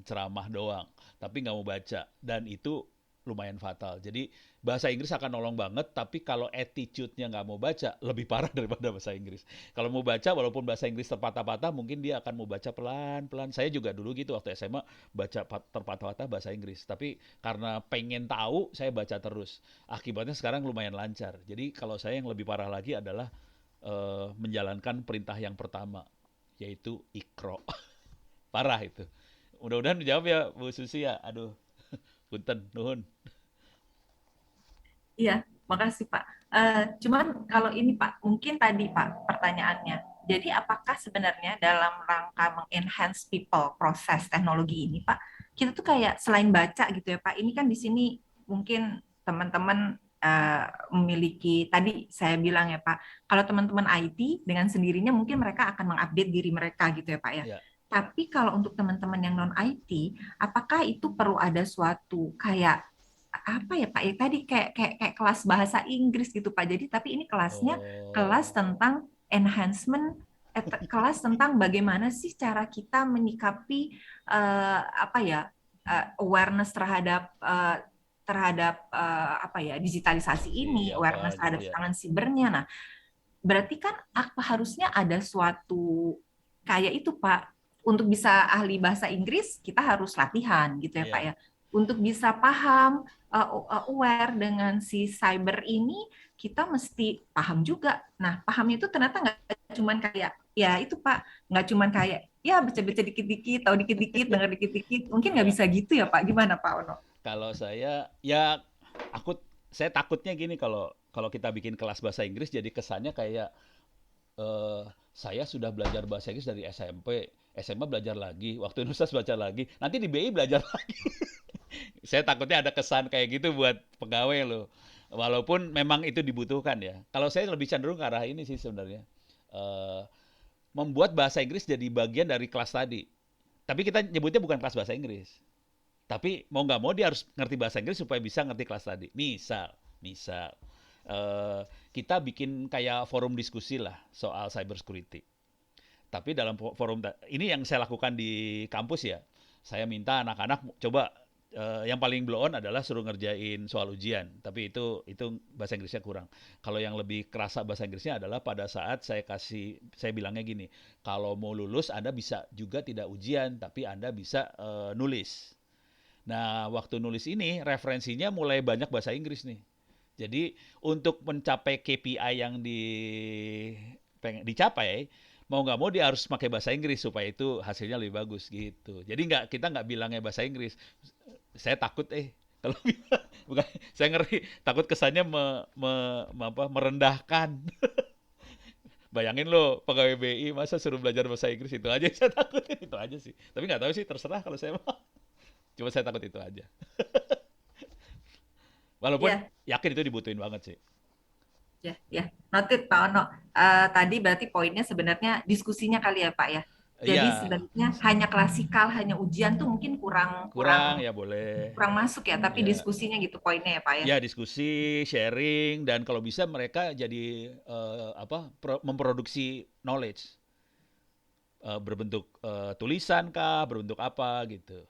ceramah doang. Tapi nggak mau baca. Dan itu lumayan fatal. Jadi bahasa Inggris akan nolong banget, tapi kalau attitude-nya nggak mau baca, lebih parah daripada bahasa Inggris. Kalau mau baca, walaupun bahasa Inggris terpatah-patah, mungkin dia akan mau baca pelan-pelan. Saya juga dulu gitu waktu SMA, baca terpatah-patah bahasa Inggris. Tapi karena pengen tahu, saya baca terus. Akibatnya sekarang lumayan lancar. Jadi kalau saya yang lebih parah lagi adalah menjalankan perintah yang pertama, yaitu ikro. Parah itu. Mudah-mudahan dijawab ya Bu Susi ya. Aduh, punten, nuhun. Iya, makasih Pak. Cuman kalau ini Pak, mungkin tadi Pak pertanyaannya. Jadi apakah sebenarnya dalam rangka mengenhance people proses teknologi ini Pak, kita tuh kayak selain baca gitu ya Pak, ini kan di sini mungkin teman-teman memiliki, tadi saya bilang ya Pak, kalau teman-teman IT dengan sendirinya mungkin mereka akan mengupdate diri mereka gitu ya Pak ya. Ya. Tapi kalau untuk teman-teman yang non IT, apakah itu perlu ada suatu kayak apa ya Pak ya, tadi kayak kelas bahasa Inggris gitu Pak. Jadi tapi ini kelasnya kelas Oh, tentang enhancement, kelas tentang bagaimana sih cara kita menyikapi apa ya, awareness terhadap apa ya, digitalisasi ini, iya awareness Pak, terhadap ya. tangan sibernya. Nah, berarti kan apa harusnya ada suatu kayak itu Pak. Untuk bisa ahli bahasa Inggris kita harus latihan gitu ya Pak Iya. ya. Untuk bisa paham, aware dengan si cyber ini, kita mesti paham juga. Nah, pahamnya itu ternyata nggak cuman kayak ya itu Pak, nggak cuman kayak ya baca-baca dikit-dikit, tahu dikit-dikit, dengar dikit-dikit. Mungkin nggak Iya. bisa gitu ya Pak. Gimana Pak Ono? Kalau saya ya aku saya takutnya gini kalau kalau kita bikin kelas bahasa Inggris jadi kesannya kayak saya sudah belajar bahasa Inggris dari SMP, SMA belajar lagi, waktu universitas belajar lagi, nanti di BI belajar lagi. Saya takutnya ada kesan kayak gitu buat pegawai loh. Walaupun memang itu dibutuhkan ya. Kalau saya lebih cenderung ke arah ini sih sebenarnya. Eh, Membuat bahasa Inggris jadi bagian dari kelas tadi. Tapi kita nyebutnya bukan kelas bahasa Inggris. Tapi mau nggak mau dia harus ngerti bahasa Inggris supaya bisa ngerti kelas tadi. Misal, kita bikin kayak forum diskusi lah soal cyber security. Tapi dalam forum ini yang saya lakukan di kampus ya, saya minta anak-anak coba yang paling blow on adalah suruh ngerjain soal ujian. Tapi itu bahasa Inggrisnya kurang. Kalau yang lebih kerasa bahasa Inggrisnya adalah pada saat saya bilangnya gini, kalau mau lulus Anda bisa juga tidak ujian, tapi Anda bisa nulis. Nah, waktu nulis ini referensinya mulai banyak bahasa Inggris nih. Jadi untuk mencapai KPI yang dicapai, mau nggak mau dia harus pakai bahasa Inggris supaya itu hasilnya lebih bagus gitu. Jadi kita nggak bilangnya bahasa Inggris. Saya takut kalau bukan, saya ngeri takut kesannya merendahkan. Bayangin lo pegawai BI masa suruh belajar bahasa Inggris, itu aja saya takutin, itu aja sih. Tapi nggak tahu sih, terserah kalau saya mau. Cuma saya takut itu aja. Walaupun Iya, yakin itu dibutuhin banget sih. ya, ya. Noted Pak Ono. Tadi berarti poinnya sebenarnya diskusinya kali ya Pak ya. Jadi Iya, sebenarnya hanya klasikal, hanya ujian tuh mungkin kurang kurang kurang ya boleh. kurang masuk ya, tapi Ya, diskusinya gitu poinnya ya Pak ya. ya diskusi, sharing, dan kalau bisa mereka jadi memproduksi knowledge. Berbentuk tulisan kah, berbentuk apa gitu.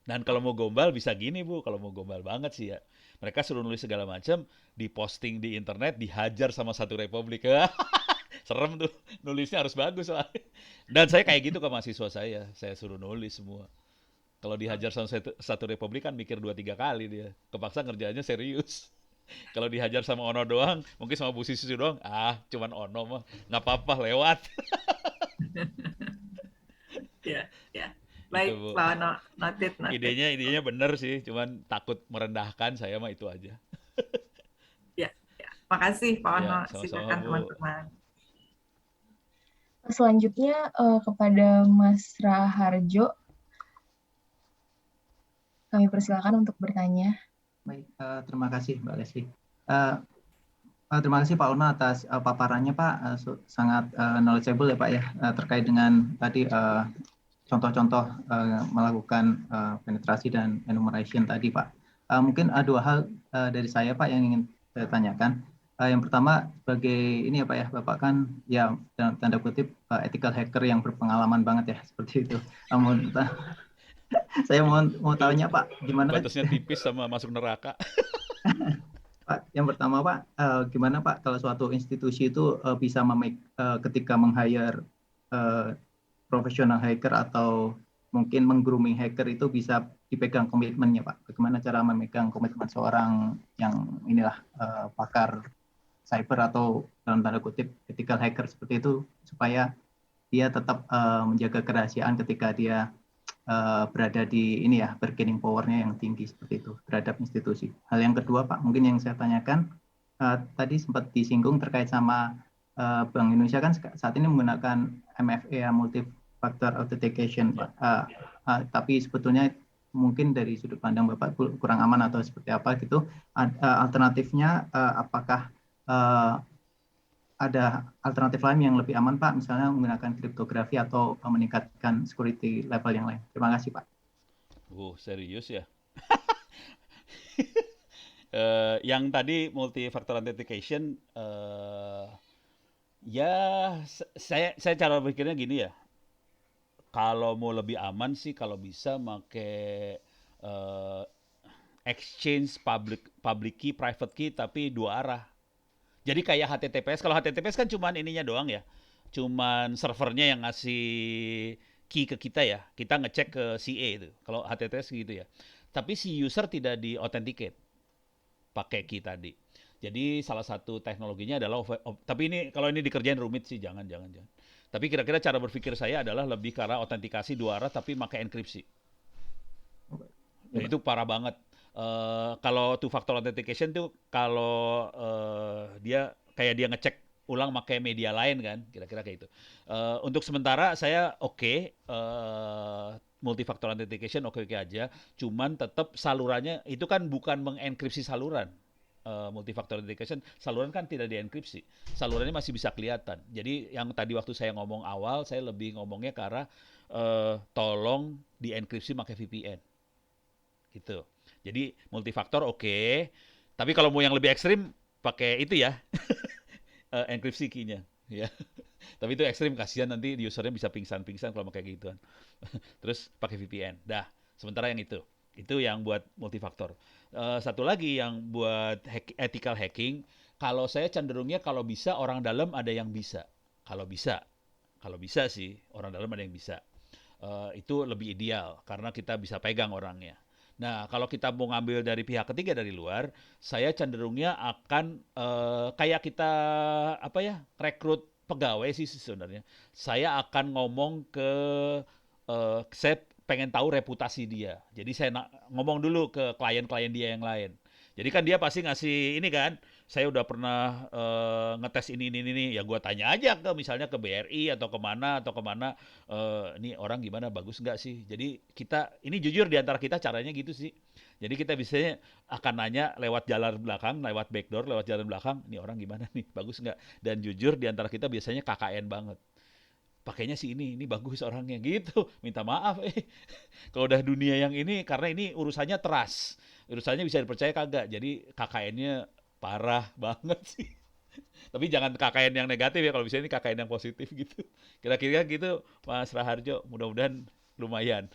Dan kalau mau gombal bisa gini Bu, kalau mau gombal banget sih ya. Mereka suruh nulis segala macam, diposting di internet, dihajar sama satu republik. Serem tuh, nulisnya harus bagus soalnya. Dan saya kayak gitu ke mahasiswa saya suruh nulis semua. Kalau dihajar sama satu republik kan mikir 2-3 kali dia. Kepaksa ngerjaannya serius. Kalau dihajar sama Ono doang, mungkin sama Bu Sisi doang, cuman Ono mah, nggak apa-apa lewat. Ya, ya. Itu Baik Bu. Pak Ono, noted, noted. Idenya bener sih, cuman takut merendahkan saya mah itu aja. Ya, ya. Makasih Pak Ya, Ono. sama-sama Silakan Bu. teman-teman. Selanjutnya kepada Mas Raharjo, kami persilakan untuk bertanya. Baik, terima kasih Mbak Leslie. Terima kasih Pak Ono atas paparannya Pak, sangat knowledgeable ya Pak ya, terkait dengan tadi contoh-contoh melakukan penetrasi dan enumeration tadi Pak. Mungkin ada 2 hal dari saya Pak yang ingin saya tanyakan. Yang pertama sebagai ini ya Pak ya, Bapak kan ya dalam tanda kutip ethical hacker yang berpengalaman banget ya seperti itu. Namun saya mau Itu tanya Pak, gimana batasnya tipis sama masuk neraka. Pak, yang pertama Pak, gimana Pak kalau suatu institusi itu bisa ketika meng-hire profesional hacker atau mungkin meng-grooming hacker itu bisa dipegang komitmennya Pak? Bagaimana cara memegang komitmen seorang yang inilah pakar cyber atau dalam tanda kutip ethical hacker seperti itu supaya dia tetap menjaga kerahasiaan ketika dia berada di ini ya, bargaining power-nya yang tinggi seperti itu terhadap institusi. Hal yang kedua Pak, mungkin yang saya tanyakan tadi sempat disinggung terkait sama Bank Indonesia kan saat ini menggunakan MFA multi-factor authentication Pak. Tapi sebetulnya mungkin dari sudut pandang Bapak kurang aman atau seperti apa gitu. Alternatifnya apakah ada alternatif lain yang lebih aman Pak, misalnya menggunakan kriptografi atau meningkatkan security level yang lain. Terima kasih Pak. Serius ya. Yang tadi multi-factor authentication, ya saya cara berpikirnya gini ya. Kalau mau lebih aman sih kalau bisa pakai exchange public key, private key tapi 2 arah. Jadi kayak HTTPS, kalau HTTPS kan cuman ininya doang ya. Cuman servernya yang ngasih key ke kita ya. Kita ngecek ke CA itu. Kalau HTTPS gitu ya. Tapi si user tidak di authenticate pakai key tadi. Jadi salah satu teknologinya adalah tapi ini kalau ini dikerjain rumit sih jangan. Tapi kira-kira cara berpikir saya adalah lebih ke arah autentikasi 2 arah tapi pakai enkripsi. Dan itu parah banget. Kalau two factor authentication tuh kalau dia kayak dia ngecek ulang pakai media lain kan, kira-kira kayak itu. Untuk sementara saya multi-factor authentication oke aja, cuman tetap salurannya itu kan bukan mengenkripsi saluran. Multi-factor authentication, saluran kan tidak dienkripsi. Salurannya masih bisa kelihatan. Jadi yang tadi waktu saya ngomong awal, saya lebih ngomongnya ke arah tolong dienkripsi pakai VPN. Gitu. Jadi multifaktor oke. Tapi kalau mau yang lebih ekstrim pakai itu ya. Enkripsi key-nya ya. Tapi itu ekstrim, kasihan nanti usernya bisa pingsan kalau pakai gituan. Terus pakai VPN. Dah, sementara yang itu. Itu yang buat multifaktor. Satu lagi yang buat ethical hacking, kalau saya cenderungnya kalau bisa orang dalam ada yang bisa. Kalau bisa sih orang dalam ada yang bisa. Itu lebih ideal karena kita bisa pegang orangnya. Nah, kalau kita mau ngambil dari pihak ketiga dari luar, saya cenderungnya akan kayak kita rekrut pegawai sih sebenarnya. Saya akan ngomong ke saya pengen tahu reputasi dia. Jadi saya ngomong dulu ke klien-klien dia yang lain. Jadi kan dia pasti ngasih ini kan, saya udah pernah ngetes ini, ya gua tanya aja ke misalnya ke BRI atau kemana, ini orang gimana, bagus nggak sih? Jadi kita, ini jujur di antara kita caranya gitu sih. Jadi kita biasanya akan nanya lewat jalan belakang, lewat backdoor, lewat jalan belakang, ini orang gimana nih, bagus nggak? Dan jujur di antara kita biasanya KKN banget. Pakainya si ini bagus orangnya gitu. Minta maaf kalau udah dunia yang ini karena ini urusannya trust. Urusannya bisa dipercaya kagak. Jadi KKN-nya parah banget sih. Tapi jangan KKN yang negatif ya, kalau bisa ini KKN yang positif gitu. Kira-kira gitu Mas Raharjo, mudah-mudahan lumayan.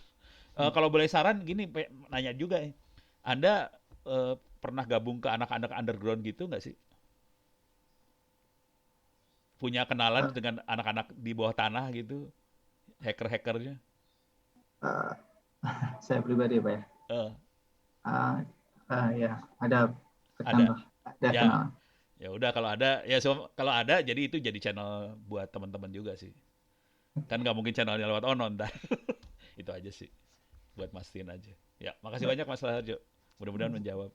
Kalau boleh saran gini, nanya juga ya. Anda pernah gabung ke anak-anak underground gitu nggak sih? Punya kenalan dengan anak-anak di bawah tanah gitu, hacker-hackernya? Eh, saya pribadi Pak ya. Eh, Ya, ada ada. ada Ya, kenal. ya udah kalau ada ya kalau ada jadi itu jadi channel buat teman-teman juga sih. Kan nggak mungkin channelnya lewat Onon ntar. Itu aja sih buat mastiin aja. Ya, makasih banyak Mas Raharjo. Mudah-mudahan menjawab.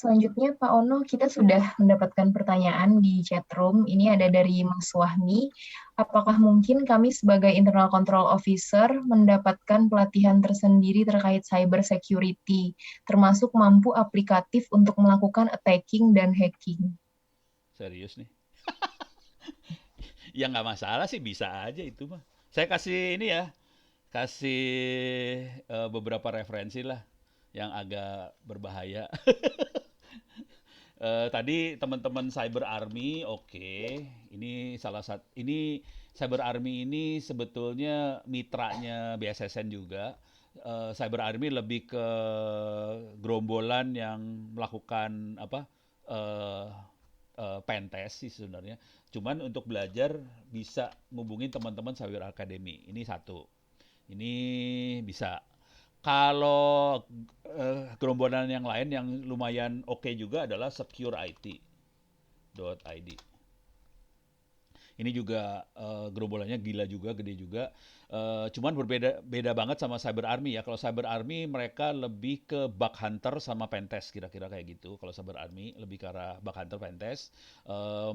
Selanjutnya Pak Ono, kita sudah mendapatkan pertanyaan di chat room. Ini ada dari Mas Wahmi. Apakah mungkin kami sebagai internal control officer mendapatkan pelatihan tersendiri terkait cyber security, termasuk mampu aplikatif untuk melakukan attacking dan hacking? Serius nih. Ya nggak masalah sih, bisa aja itu mah. Saya kasih ini ya, kasih beberapa referensi lah yang agak berbahaya. Tadi teman-teman Cyber Army, oke. Ini salah satu, ini Cyber Army ini sebetulnya mitranya BSSN juga. Cyber Army lebih ke gerombolan yang melakukan apa? eh Pentest sih sebenarnya. Cuman untuk belajar bisa ngubungin teman-teman Cyber Academy. Ini satu. Ini bisa. Kalau gerombolan yang lain yang lumayan oke juga adalah secureIT.id. Ini juga gerombolannya gila juga, gede juga. Cuman beda banget sama Cyber Army ya. Kalau Cyber Army mereka lebih ke bug hunter sama pentest kira-kira kayak gitu. Kalau Cyber Army lebih ke arah bug hunter pentest.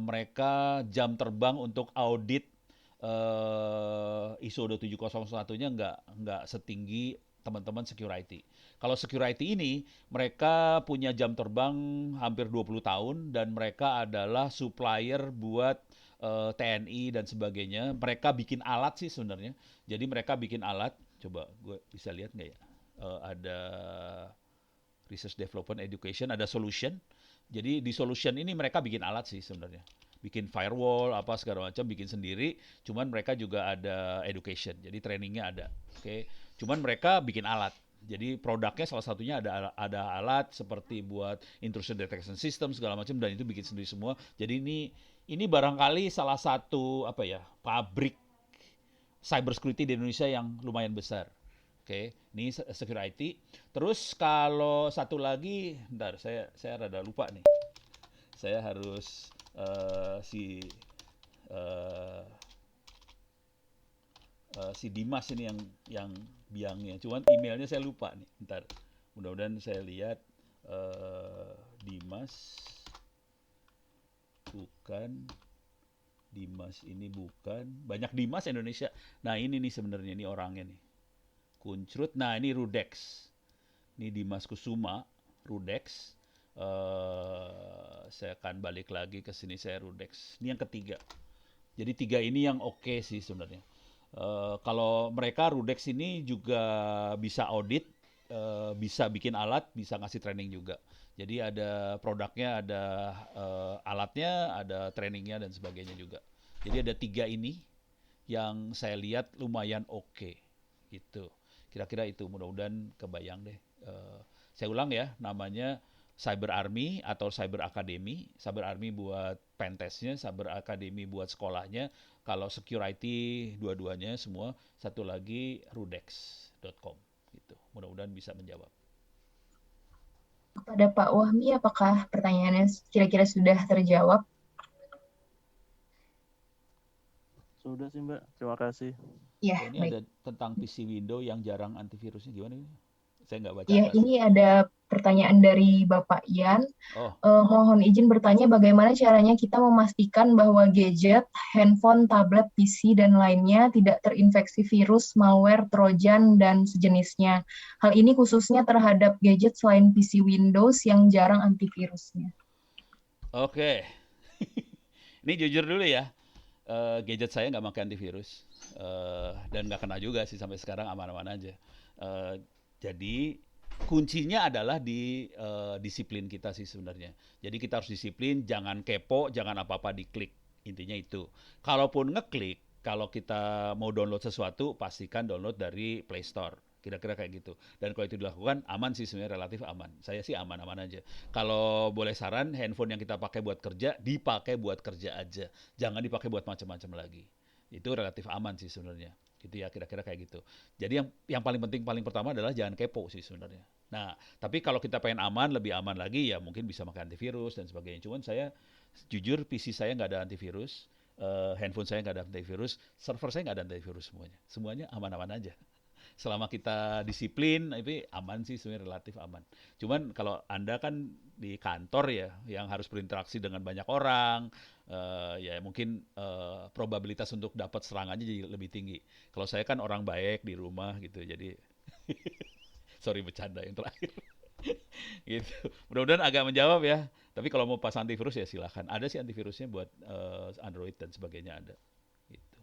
Mereka jam terbang untuk audit ISO 27001-nya nggak setinggi teman-teman security. Kalau security ini, mereka punya jam terbang hampir 20 tahun dan mereka adalah supplier buat TNI dan sebagainya. Mereka bikin alat sih sebenarnya. Jadi mereka bikin alat, coba gue bisa lihat nggak ya? Ada Research Development Education, ada Solution. Jadi di Solution ini mereka bikin alat sih sebenarnya. Bikin firewall, apa segala macam, bikin sendiri. Cuman mereka juga ada education, jadi trainingnya ada. Oke. Cuman mereka bikin alat. Jadi produknya salah satunya ada alat seperti buat intrusion detection system segala macam dan itu bikin sendiri semua. Jadi ini barangkali salah satu apa ya pabrik cyber security di Indonesia yang lumayan besar. Oke, ini security. Terus kalau satu lagi, bentar saya rada lupa nih. Saya harus si Dimas ini yang biangnya. Cuman emailnya saya lupa nih. Bentar. Mudah-mudahan saya lihat Dimas bukan Dimas ini bukan. Banyak Dimas Indonesia. Nah, ini nih sebenarnya ini orangnya nih. Kuncrut. Nah, ini Rudex. Ini Dimas Kusuma, Rudex. Saya akan balik lagi ke sini, saya Rudex. Ini yang ketiga. Jadi tiga ini yang oke sih sebenarnya. Kalau mereka Rudex ini juga bisa audit, bisa bikin alat, bisa ngasih training juga. Jadi ada produknya, ada alatnya, ada trainingnya dan sebagainya juga. Jadi ada tiga ini yang saya lihat lumayan oke. Gitu. Kira-kira itu mudah-mudahan kebayang deh. Saya ulang ya, namanya Cyber Army atau Cyber Academy. Cyber Army buat pentestnya, Cyber Academy buat sekolahnya. Kalau security dua-duanya semua. Satu lagi rudex.com. Gitu. Mudah-mudahan bisa menjawab. Pada Pak Wahmi, apakah pertanyaannya kira-kira sudah terjawab? Sudah sih Mbak, terima kasih. Ya, Ini baik. ada tentang PC Windows yang jarang antivirusnya gimana? Saya nggak baca Iya, atas. ini ada pertanyaan dari Bapak Ian. Oh, Mohon izin bertanya bagaimana caranya kita memastikan bahwa gadget, handphone, tablet, PC, dan lainnya tidak terinfeksi virus, malware, trojan, dan sejenisnya. Hal ini khususnya terhadap gadget selain PC Windows yang jarang antivirusnya. oke. Ini jujur dulu ya. Gadget saya nggak pakai antivirus. Dan nggak kena juga sih sampai sekarang, aman-aman aja. Eh, jadi kuncinya adalah di disiplin kita sih sebenarnya. Jadi kita harus disiplin, jangan kepo, jangan apa-apa diklik. Intinya itu. Kalaupun ngeklik, kalau kita mau download sesuatu, pastikan download dari Play Store. Kira-kira kayak gitu. Dan kalau itu dilakukan, aman sih sebenarnya, relatif aman. Saya sih aman-aman aja. Kalau boleh saran, handphone yang kita pakai buat kerja, dipakai buat kerja aja. Jangan dipakai buat macam-macam lagi. Itu relatif aman sih sebenarnya. Gitu ya, kira-kira kayak gitu. Jadi yang paling penting, paling pertama adalah jangan kepo sih sebenarnya. Nah, tapi kalau kita pengen aman, lebih aman lagi, ya mungkin bisa pakai antivirus dan sebagainya. Cuman saya jujur PC saya nggak ada antivirus, handphone saya nggak ada antivirus, server saya nggak ada antivirus semuanya. Semuanya aman-aman aja. Selama kita disiplin, itu aman sih sebenarnya, relatif aman. Cuman kalau Anda kan di kantor ya, yang harus berinteraksi dengan banyak orang, ya mungkin probabilitas untuk dapat serangannya jadi lebih tinggi. Kalau saya kan orang baik di rumah gitu, jadi sorry bercanda yang terakhir. Gitu. Mudah-mudahan agak menjawab ya. Tapi kalau mau pasang antivirus ya silahkan. Ada sih antivirusnya buat Android dan sebagainya ada. Gitu.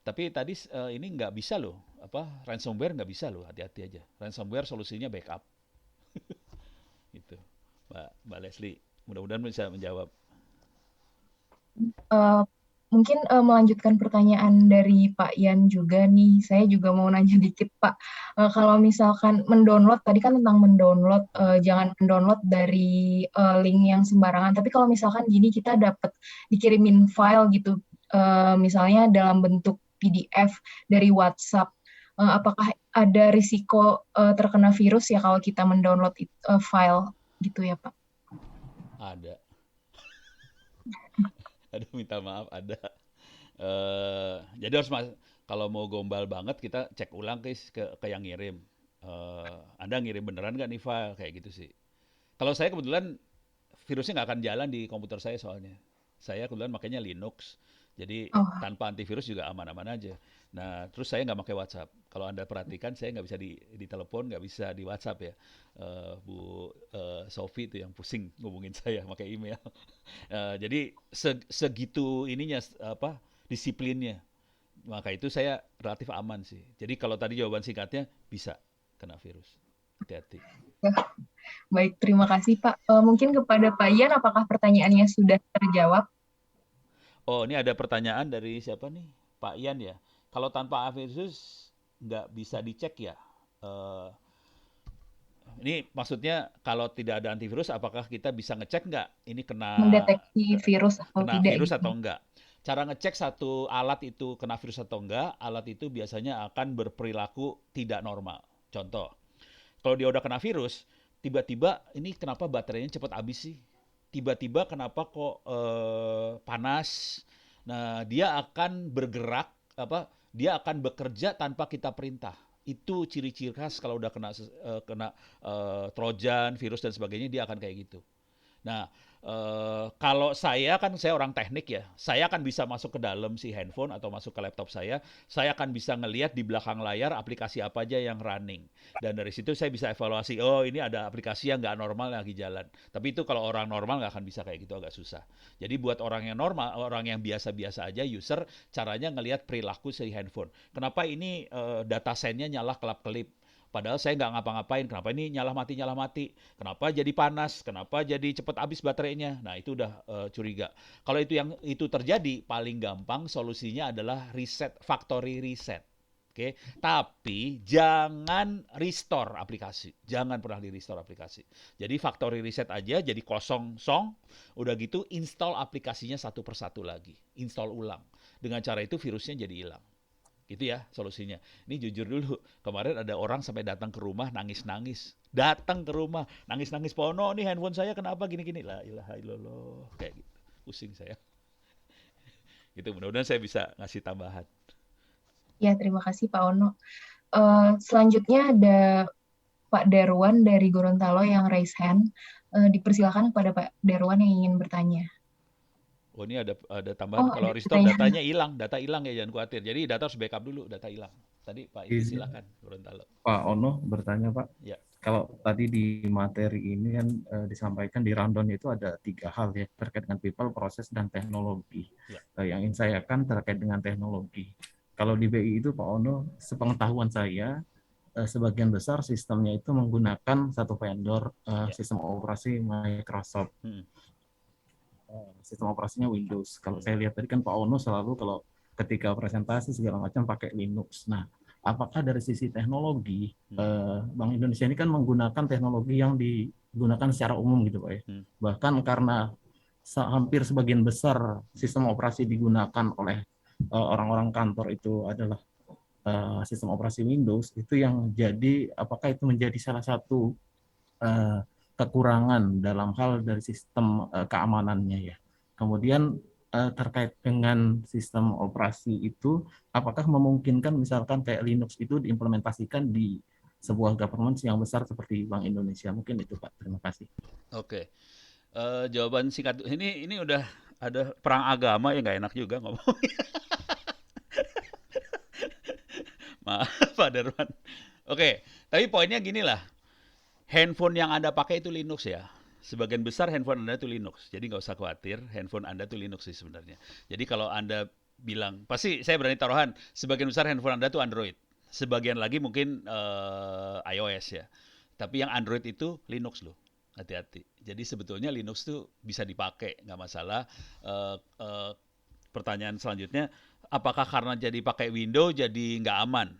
Tapi tadi ini nggak bisa loh, apa ransomware nggak bisa loh, hati-hati aja. Ransomware solusinya backup, gitu. Mbak Leslie, mudah-mudahan bisa menjawab. Eh, Mungkin melanjutkan pertanyaan dari Pak Ian juga nih, saya juga mau nanya dikit Pak. Kalau misalkan mendownload, tadi kan tentang mendownload, jangan mendownload dari link yang sembarangan. Tapi kalau misalkan gini kita dapat dikirimin file gitu, misalnya dalam bentuk PDF dari WhatsApp, apakah ada risiko terkena virus ya kalau kita mendownload file gitu ya Pak? Ada, aduh minta maaf ada. Jadi harus kalau mau gombal banget kita cek ulang ke yang ngirim. Anda ngirim beneran nggak nih file kayak gitu sih. Kalau saya kebetulan virusnya nggak akan jalan di komputer saya soalnya. Saya kebetulan makanya Linux. Jadi Oh, tanpa antivirus juga aman-aman aja. Nah, terus saya nggak pakai WhatsApp. Kalau Anda perhatikan, saya nggak bisa di telepon, nggak bisa di WhatsApp ya. Bu Sofi itu yang pusing ngubungin saya pakai email. Jadi segitu ininya apa disiplinnya. Maka itu saya relatif aman sih. Jadi kalau tadi jawaban singkatnya bisa kena virus. Hati-hati. ya. Baik, terima kasih Pak. Mungkin kepada Pak Ian, apakah pertanyaannya sudah terjawab? Oh, ini ada pertanyaan dari siapa nih? Pak Ian ya. Kalau tanpa antivirus nggak bisa dicek ya? Eh, ini maksudnya kalau tidak ada antivirus, apakah kita bisa ngecek nggak ini Mendeteksi virus atau kena tidak virus gitu. atau enggak? Cara ngecek satu alat itu kena virus atau enggak, alat itu biasanya akan berperilaku tidak normal. Contoh, kalau dia udah kena virus, tiba-tiba ini kenapa baterainya cepat habis sih? Tiba-tiba kenapa kok panas? Nah, dia akan bergerak apa? Dia akan bekerja tanpa kita perintah. Itu ciri-ciri khas kalau udah kena trojan, virus dan sebagainya, dia akan kayak gitu. Nah, kalau saya orang teknik ya, saya akan bisa masuk ke dalam si handphone atau masuk ke laptop saya akan bisa ngelihat di belakang layar aplikasi apa aja yang running. Dan dari situ saya bisa evaluasi, oh ini ada aplikasi yang nggak normal yang lagi jalan. Tapi itu kalau orang normal nggak akan bisa kayak gitu, agak susah. Jadi buat orang yang normal, orang yang biasa-biasa aja, user, caranya ngelihat perilaku si handphone. Kenapa ini data send-nya nyala kelap-kelip? Padahal saya nggak ngapa-ngapain, kenapa ini nyala mati, kenapa jadi panas, kenapa jadi cepat habis baterainya. Nah itu udah curiga. Kalau itu terjadi, paling gampang solusinya adalah reset, factory reset. Oke, tapi jangan restore aplikasi, jangan pernah di restore aplikasi. Jadi factory reset aja, jadi kosong song, udah gitu install aplikasinya satu persatu lagi, install ulang. Dengan cara itu virusnya jadi hilang. Gitu ya solusinya. Ini jujur dulu, kemarin ada orang sampai datang ke rumah nangis-nangis. Datang ke rumah nangis-nangis, Pono nih handphone saya kenapa gini-gini. La ilaha illallah. Kayak gitu. Pusing saya. Gitu, mudah-mudahan saya bisa ngasih tambahan. Ya, terima kasih Pak Ono. Selanjutnya ada Pak Darwan dari Gorontalo yang raise hand. Dipersilakan kepada Pak Darwan yang ingin bertanya. Oh, ini ada tambahan. Oh, Kalau ada restore pertanyaan. data hilang ya, jangan khawatir. Jadi data harus backup dulu, data hilang. Tadi Pak Indi Izin silakan, Gorontalo. Pak Ono bertanya Pak, Ya, kalau tadi di materi ini kan disampaikan di rundown itu ada 3 hal ya terkait dengan people, proses, dan teknologi. ya. Yang ingin saya kan terkait dengan teknologi. Kalau di BI itu Pak Ono, sepengetahuan saya sebagian besar sistemnya itu menggunakan satu vendor Ya. sistem operasi Microsoft. Hmm. Sistem operasinya Windows. Kalau saya lihat tadi kan Pak Ono selalu kalau ketika presentasi segala macam pakai Linux. Nah, apakah dari sisi teknologi Bank Indonesia ini kan menggunakan teknologi yang digunakan secara umum gitu Pak ya. Bahkan karena hampir sebagian besar sistem operasi digunakan oleh orang-orang kantor itu adalah sistem operasi Windows, itu yang jadi apakah itu menjadi salah satu kekurangan dalam hal dari sistem keamanannya ya. Kemudian terkait dengan sistem operasi itu, apakah memungkinkan misalkan kayak Linux itu diimplementasikan di sebuah government yang besar seperti Bank Indonesia? Mungkin itu Pak. Terima kasih. Oke. Jawaban singkat ini udah ada perang agama ya, nggak enak juga ngomong. Maaf Pak Darwan. Oke, tapi poinnya gini lah. Handphone yang Anda pakai itu Linux ya. Sebagian besar handphone Anda itu Linux. Jadi nggak usah khawatir, handphone Anda itu Linux sih sebenarnya. Jadi kalau Anda bilang, pasti saya berani taruhan, sebagian besar handphone Anda itu Android. Sebagian lagi mungkin iOS ya. Tapi yang Android itu Linux loh. Hati-hati. Jadi sebetulnya Linux tuh bisa dipakai, nggak masalah. Pertanyaan selanjutnya, apakah karena jadi pakai Windows jadi nggak aman?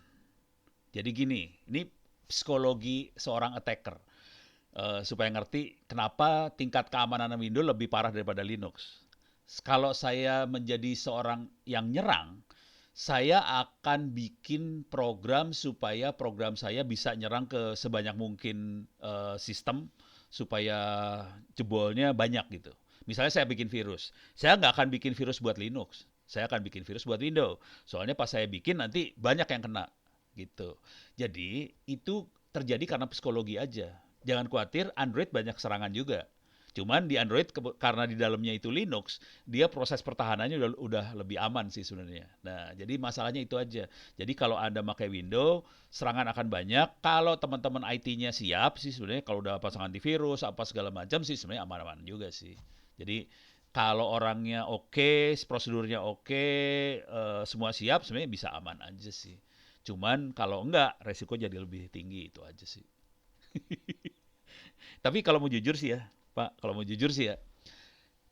Jadi gini, ini psikologi seorang attacker. Supaya ngerti kenapa tingkat keamanan Windows lebih parah daripada Linux. Kalau saya menjadi seorang yang nyerang, saya akan bikin program supaya program saya bisa nyerang ke sebanyak mungkin sistem supaya jebolnya banyak gitu. Misalnya saya bikin virus, saya nggak akan bikin virus buat Linux, saya akan bikin virus buat Windows. Soalnya pas saya bikin nanti banyak yang kena gitu. Jadi itu terjadi karena psikologi aja. Jangan khawatir, Android banyak serangan juga. Cuman di Android karena di dalamnya itu Linux, dia proses pertahanannya udah lebih aman sih sebenarnya. Nah, jadi masalahnya itu aja. Jadi kalau Anda pakai Windows, serangan akan banyak. Kalau teman-teman IT-nya siap sih sebenarnya, kalau udah pasang antivirus apa segala macam sih sebenarnya aman-aman juga sih. Jadi kalau orangnya oke, prosedurnya oke, semua siap, sebenarnya bisa aman aja sih. Cuman kalau enggak, resiko jadi lebih tinggi, itu aja sih. Tapi kalau mau jujur sih ya, Pak, kalau mau jujur sih ya,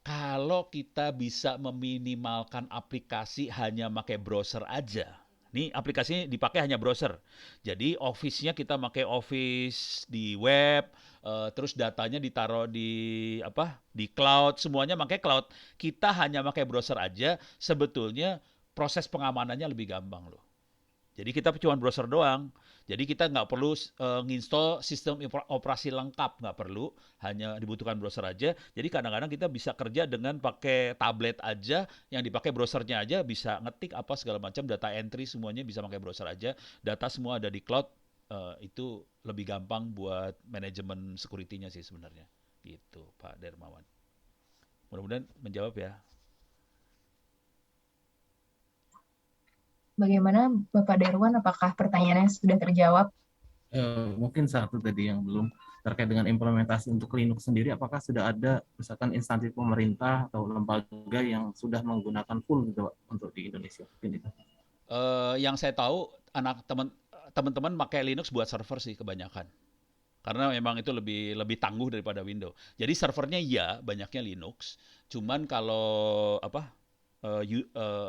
kalau kita bisa meminimalkan aplikasi hanya pakai browser aja. Nih aplikasinya dipakai hanya browser. Jadi Office-nya kita pakai Office di web, terus datanya ditaruh di apa? Di cloud, semuanya pakai cloud. Kita hanya pakai browser aja, sebetulnya proses pengamanannya lebih gampang loh. Jadi kita cuma browser doang. Jadi kita nggak perlu nginstall sistem operasi lengkap, nggak perlu. Hanya dibutuhkan browser aja. Jadi kadang-kadang kita bisa kerja dengan pakai tablet aja, yang dipakai browsernya aja, bisa ngetik apa segala macam, data entry semuanya bisa pakai browser aja. Data semua ada di cloud, itu lebih gampang buat manajemen security-nya sih sebenarnya. Gitu, Pak Dermawan. Mudah-mudahan menjawab ya. Bagaimana Bapak Darwan, apakah pertanyaannya sudah terjawab? Mungkin satu tadi yang belum terkait dengan implementasi untuk Linux sendiri, apakah sudah ada misalkan instansi pemerintah atau lembaga yang sudah menggunakan full gitu Pak, untuk di Indonesia? Mungkin itu. Yang saya tahu teman-teman pakai Linux buat server sih kebanyakan. Karena memang itu lebih tangguh daripada Windows. Jadi servernya ya banyaknya Linux, cuman kalau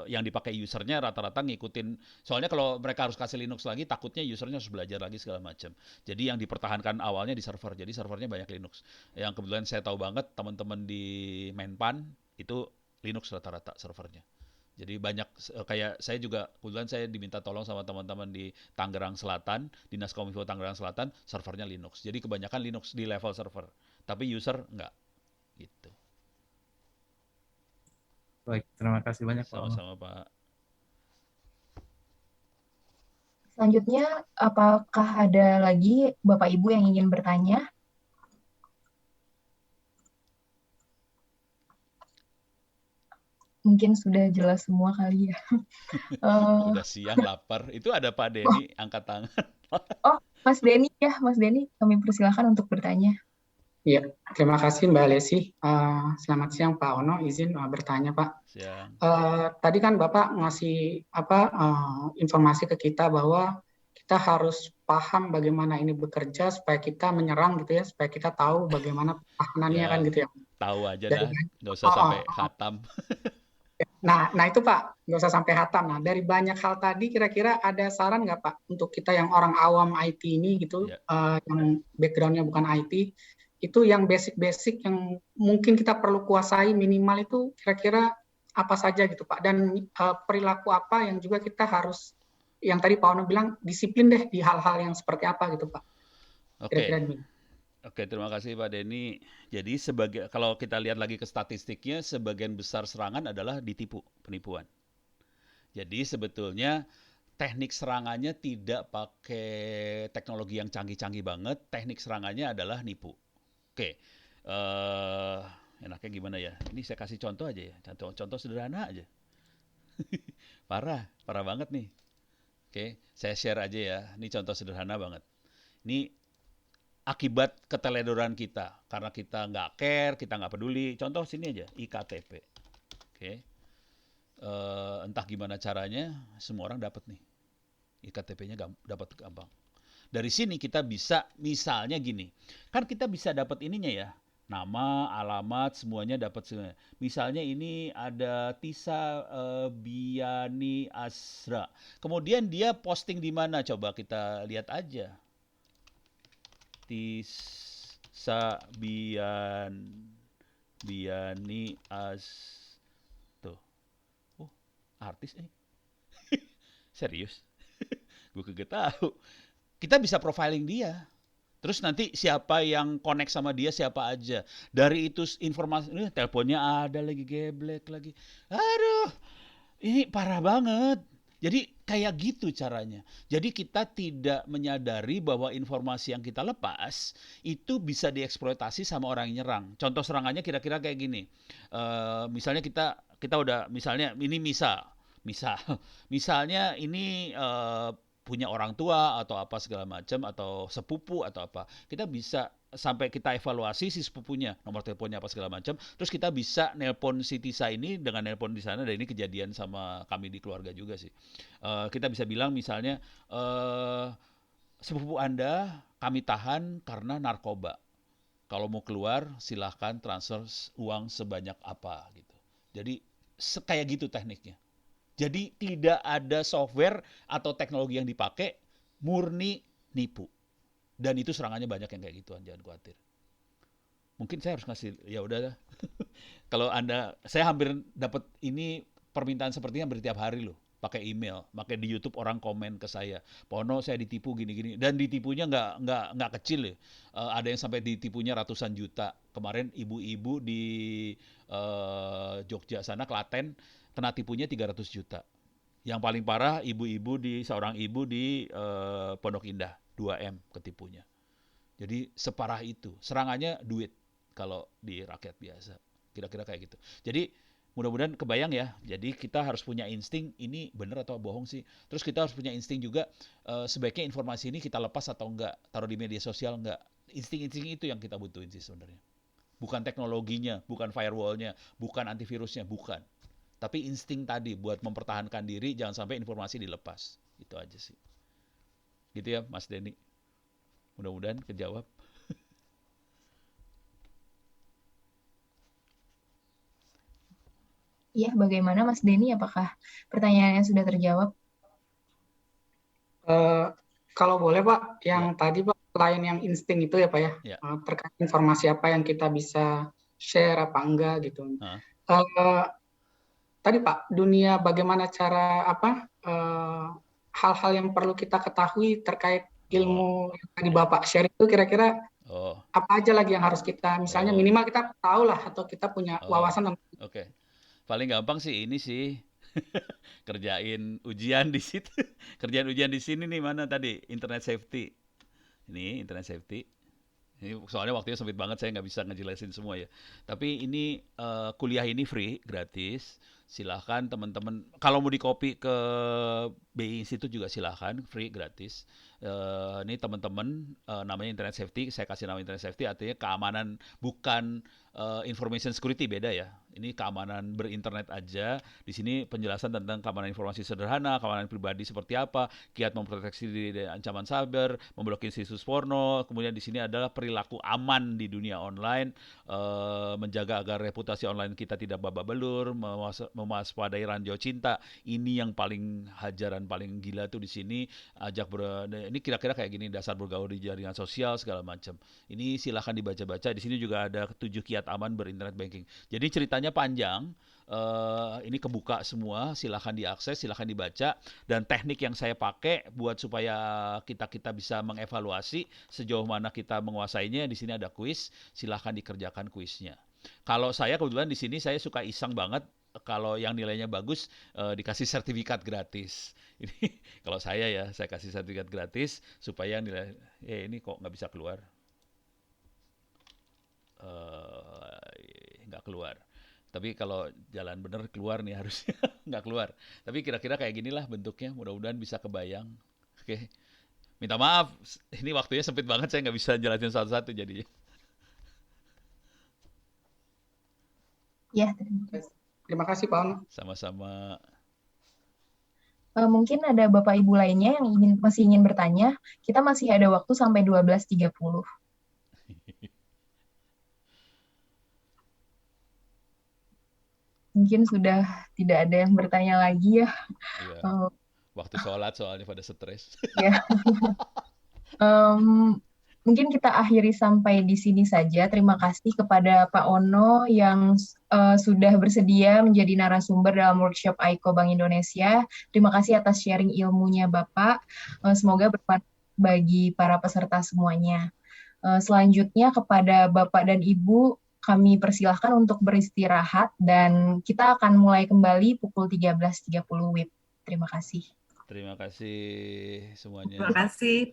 yang dipakai usernya rata-rata ngikutin. Soalnya kalau mereka harus kasih Linux lagi, takutnya usernya harus belajar lagi segala macam. Jadi yang dipertahankan awalnya di server. Jadi servernya banyak Linux. Yang kebetulan saya tahu banget teman-teman di Menpan itu Linux rata-rata servernya. Jadi banyak kayak saya juga kebetulan saya diminta tolong sama teman-teman di Tangerang Selatan, Dinas Kominfo Tangerang Selatan, servernya Linux. Jadi kebanyakan Linux di level server, tapi user enggak gitu. Baik, terima kasih banyak Pak Ono. Sama-sama Pak. Selanjutnya, apakah ada lagi Bapak Ibu yang ingin bertanya? Mungkin sudah jelas semua kali ya. Eh, Udah siang, lapar. Itu ada Pak Denny angkat tangan. oh, Mas Denny ya, Mas Denny, kami persilahkan untuk bertanya. Iya, terima kasih Mbak Lesi. Selamat siang Pak Ono, izin bertanya Pak. Siang. Tadi kan Bapak ngasih informasi ke kita bahwa kita harus paham bagaimana ini bekerja supaya kita menyerang gitu ya, supaya kita tahu bagaimana pertahanannya kan Ya, gitu ya. tahu aja Dari, dah. Nggak usah sampai khatam. nah itu Pak, nggak usah sampai hatam. Nah dari banyak hal tadi kira-kira ada saran nggak Pak untuk kita yang orang awam IT ini gitu, Ya. yang backgroundnya bukan IT, itu yang basic-basic yang mungkin kita perlu kuasai minimal itu kira-kira apa saja gitu Pak, dan perilaku apa yang juga kita harus, yang tadi Pak Ono bilang disiplin deh di hal-hal yang seperti apa gitu Pak, kira-kira Oke. demikian. Oke, terima kasih Pak Denny. Jadi kalau kita lihat lagi ke statistiknya, sebagian besar serangan adalah penipuan. Jadi sebetulnya teknik serangannya tidak pakai teknologi yang canggih-canggih banget. Teknik serangannya adalah nipu. Oke, enaknya gimana ya? Ini saya kasih contoh aja ya. Contoh sederhana aja. Parah banget nih. Oke, saya share aja ya. Ini contoh sederhana banget. Ini akibat keteledoran kita karena kita nggak care, kita nggak peduli. Contoh sini aja, iktp. Oke, entah gimana caranya, semua orang dapat nih. iktp-nya dapat gampang. Dari sini kita bisa, misalnya gini, kan kita bisa dapat ininya ya, nama, alamat, semuanya dapat semuanya. Misalnya ini ada Tisa Biani Asra. Kemudian dia posting di mana? Coba kita lihat aja. Tisa Biani tuh. Oh, artis serius. Gue kagak tahu. Kita bisa profiling dia. Terus nanti siapa yang connect sama dia, siapa aja. Dari itu informasi, teleponnya ada lagi, geblek lagi. Aduh, ini parah banget. Jadi kayak gitu caranya. Jadi kita tidak menyadari bahwa informasi yang kita lepas itu bisa dieksploitasi sama orang yang nyerang. Contoh serangannya kira-kira kayak gini. Misalnya kita udah, misalnya ini misalnya ini punya orang tua atau apa segala macam, atau sepupu atau apa, kita bisa sampai kita evaluasi si sepupunya, nomor teleponnya apa segala macam, terus kita bisa nelpon si Tisa ini dengan nelpon di sana. Dan ini kejadian sama kami di keluarga juga sih. Kita bisa bilang misalnya, sepupu Anda kami tahan karena narkoba, kalau mau keluar silahkan transfer uang sebanyak apa gitu. Jadi kayak gitu tekniknya. Jadi tidak ada software atau teknologi yang dipakai, murni nipu. Dan itu serangannya banyak yang kayak gituan, jangan khawatir. Mungkin saya harus ngasih, ya udah. Kalau saya hampir dapat ini permintaan sepertinya hampir tiap hari loh, pakai email, pakai di YouTube orang komen ke saya, Pono saya ditipu gini-gini, dan ditipunya nggak kecil ya. Ada yang sampai ditipunya ratusan juta. Kemarin ibu-ibu di Jogja sana, Klaten, kena tipunya 300 juta. Yang paling parah seorang ibu di Pondok Indah, 2M ketipunya. Jadi separah itu. Serangannya duit kalau di rakyat biasa. Kira-kira kayak gitu. Jadi mudah-mudahan kebayang ya. Jadi kita harus punya insting, ini benar atau bohong sih. Terus kita harus punya insting juga, sebaiknya informasi ini kita lepas atau enggak, taruh di media sosial enggak. Insting-insting itu yang kita butuhin sih sebenarnya. Bukan teknologinya, bukan firewallnya, bukan antivirusnya, bukan. Tapi insting tadi buat mempertahankan diri, jangan sampai informasi dilepas. Itu aja sih. Gitu ya Mas Denny. Mudah-mudahan kejawab. Iya, bagaimana Mas Denny? Apakah pertanyaannya sudah terjawab? Kalau boleh Pak, yang tadi Pak, selain yang insting itu ya Pak ya, Ya. Terkait informasi apa yang kita bisa share apa enggak gitu. Tadi Pak, dunia bagaimana cara hal-hal yang perlu kita ketahui terkait ilmu yang tadi Bapak share itu, kira-kira apa aja lagi yang harus kita, misalnya minimal kita tahu lah, atau kita punya wawasan. Oke. Paling gampang sih ini sih. Kerjain ujian di situ. Kerjaan ujian di sini nih, mana tadi? Internet safety. Ini internet safety. Ini soalnya waktunya sempit banget, saya nggak bisa ngejelasin semua ya. Tapi ini kuliah ini free, gratis. Silahkan teman-teman, kalau mau di-copy ke BI Institute juga silahkan, free, gratis. Ini teman-teman, namanya internet safety, saya kasih nama internet safety, artinya keamanan, bukan information security, beda ya. Ini keamanan berinternet aja. Di sini penjelasan tentang keamanan informasi sederhana, keamanan pribadi seperti apa, kiat memproteksi diri dari ancaman cyber, memblokir situs porno. Kemudian di sini adalah perilaku aman di dunia online, menjaga agar reputasi online kita tidak babak belur, mewaspadai ranjau cinta. Ini yang paling hajaran paling gila tuh di sini. Ini kira-kira kayak gini, dasar bergaul di jaringan sosial segala macam. Ini silahkan dibaca-baca. Di sini juga ada 7 kiat aman berinternet banking. Jadi ceritanya panjang. Ini kebuka semua, silahkan diakses, silahkan dibaca. Dan teknik yang saya pakai buat supaya kita bisa mengevaluasi sejauh mana kita menguasainya, di sini ada kuis, silahkan dikerjakan kuisnya. Kalau saya kebetulan di sini saya suka iseng banget, kalau yang nilainya bagus dikasih sertifikat gratis. Ini kalau saya ya, saya kasih sertifikat gratis supaya nilai ini kok nggak bisa keluar. Nggak keluar. Tapi kalau jalan bener keluar nih harusnya. Nggak keluar. Tapi kira-kira kayak ginilah bentuknya. Mudah-mudahan bisa kebayang. Oke. Minta maaf, ini waktunya sempit banget, saya nggak bisa jelasin satu-satu jadinya. Ya, Terima kasih Pak Ono. Sama-sama. mungkin ada Bapak Ibu lainnya yang masih ingin bertanya. Kita masih ada waktu sampai 12.30. Mungkin sudah tidak ada yang bertanya lagi ya. Iya. Eh, Waktu sholat soalnya pada stres. ya. Mungkin kita akhiri sampai di sini saja. Terima kasih kepada Pak Ono yang sudah bersedia menjadi narasumber dalam workshop AICO Bank Indonesia. Terima kasih atas sharing ilmunya Bapak. Semoga bermanfaat bagi para peserta semuanya. Selanjutnya kepada Bapak dan Ibu, kami persilahkan untuk beristirahat dan kita akan mulai kembali pukul 13.30 WIB. Terima kasih. Terima kasih semuanya. Terima kasih Pak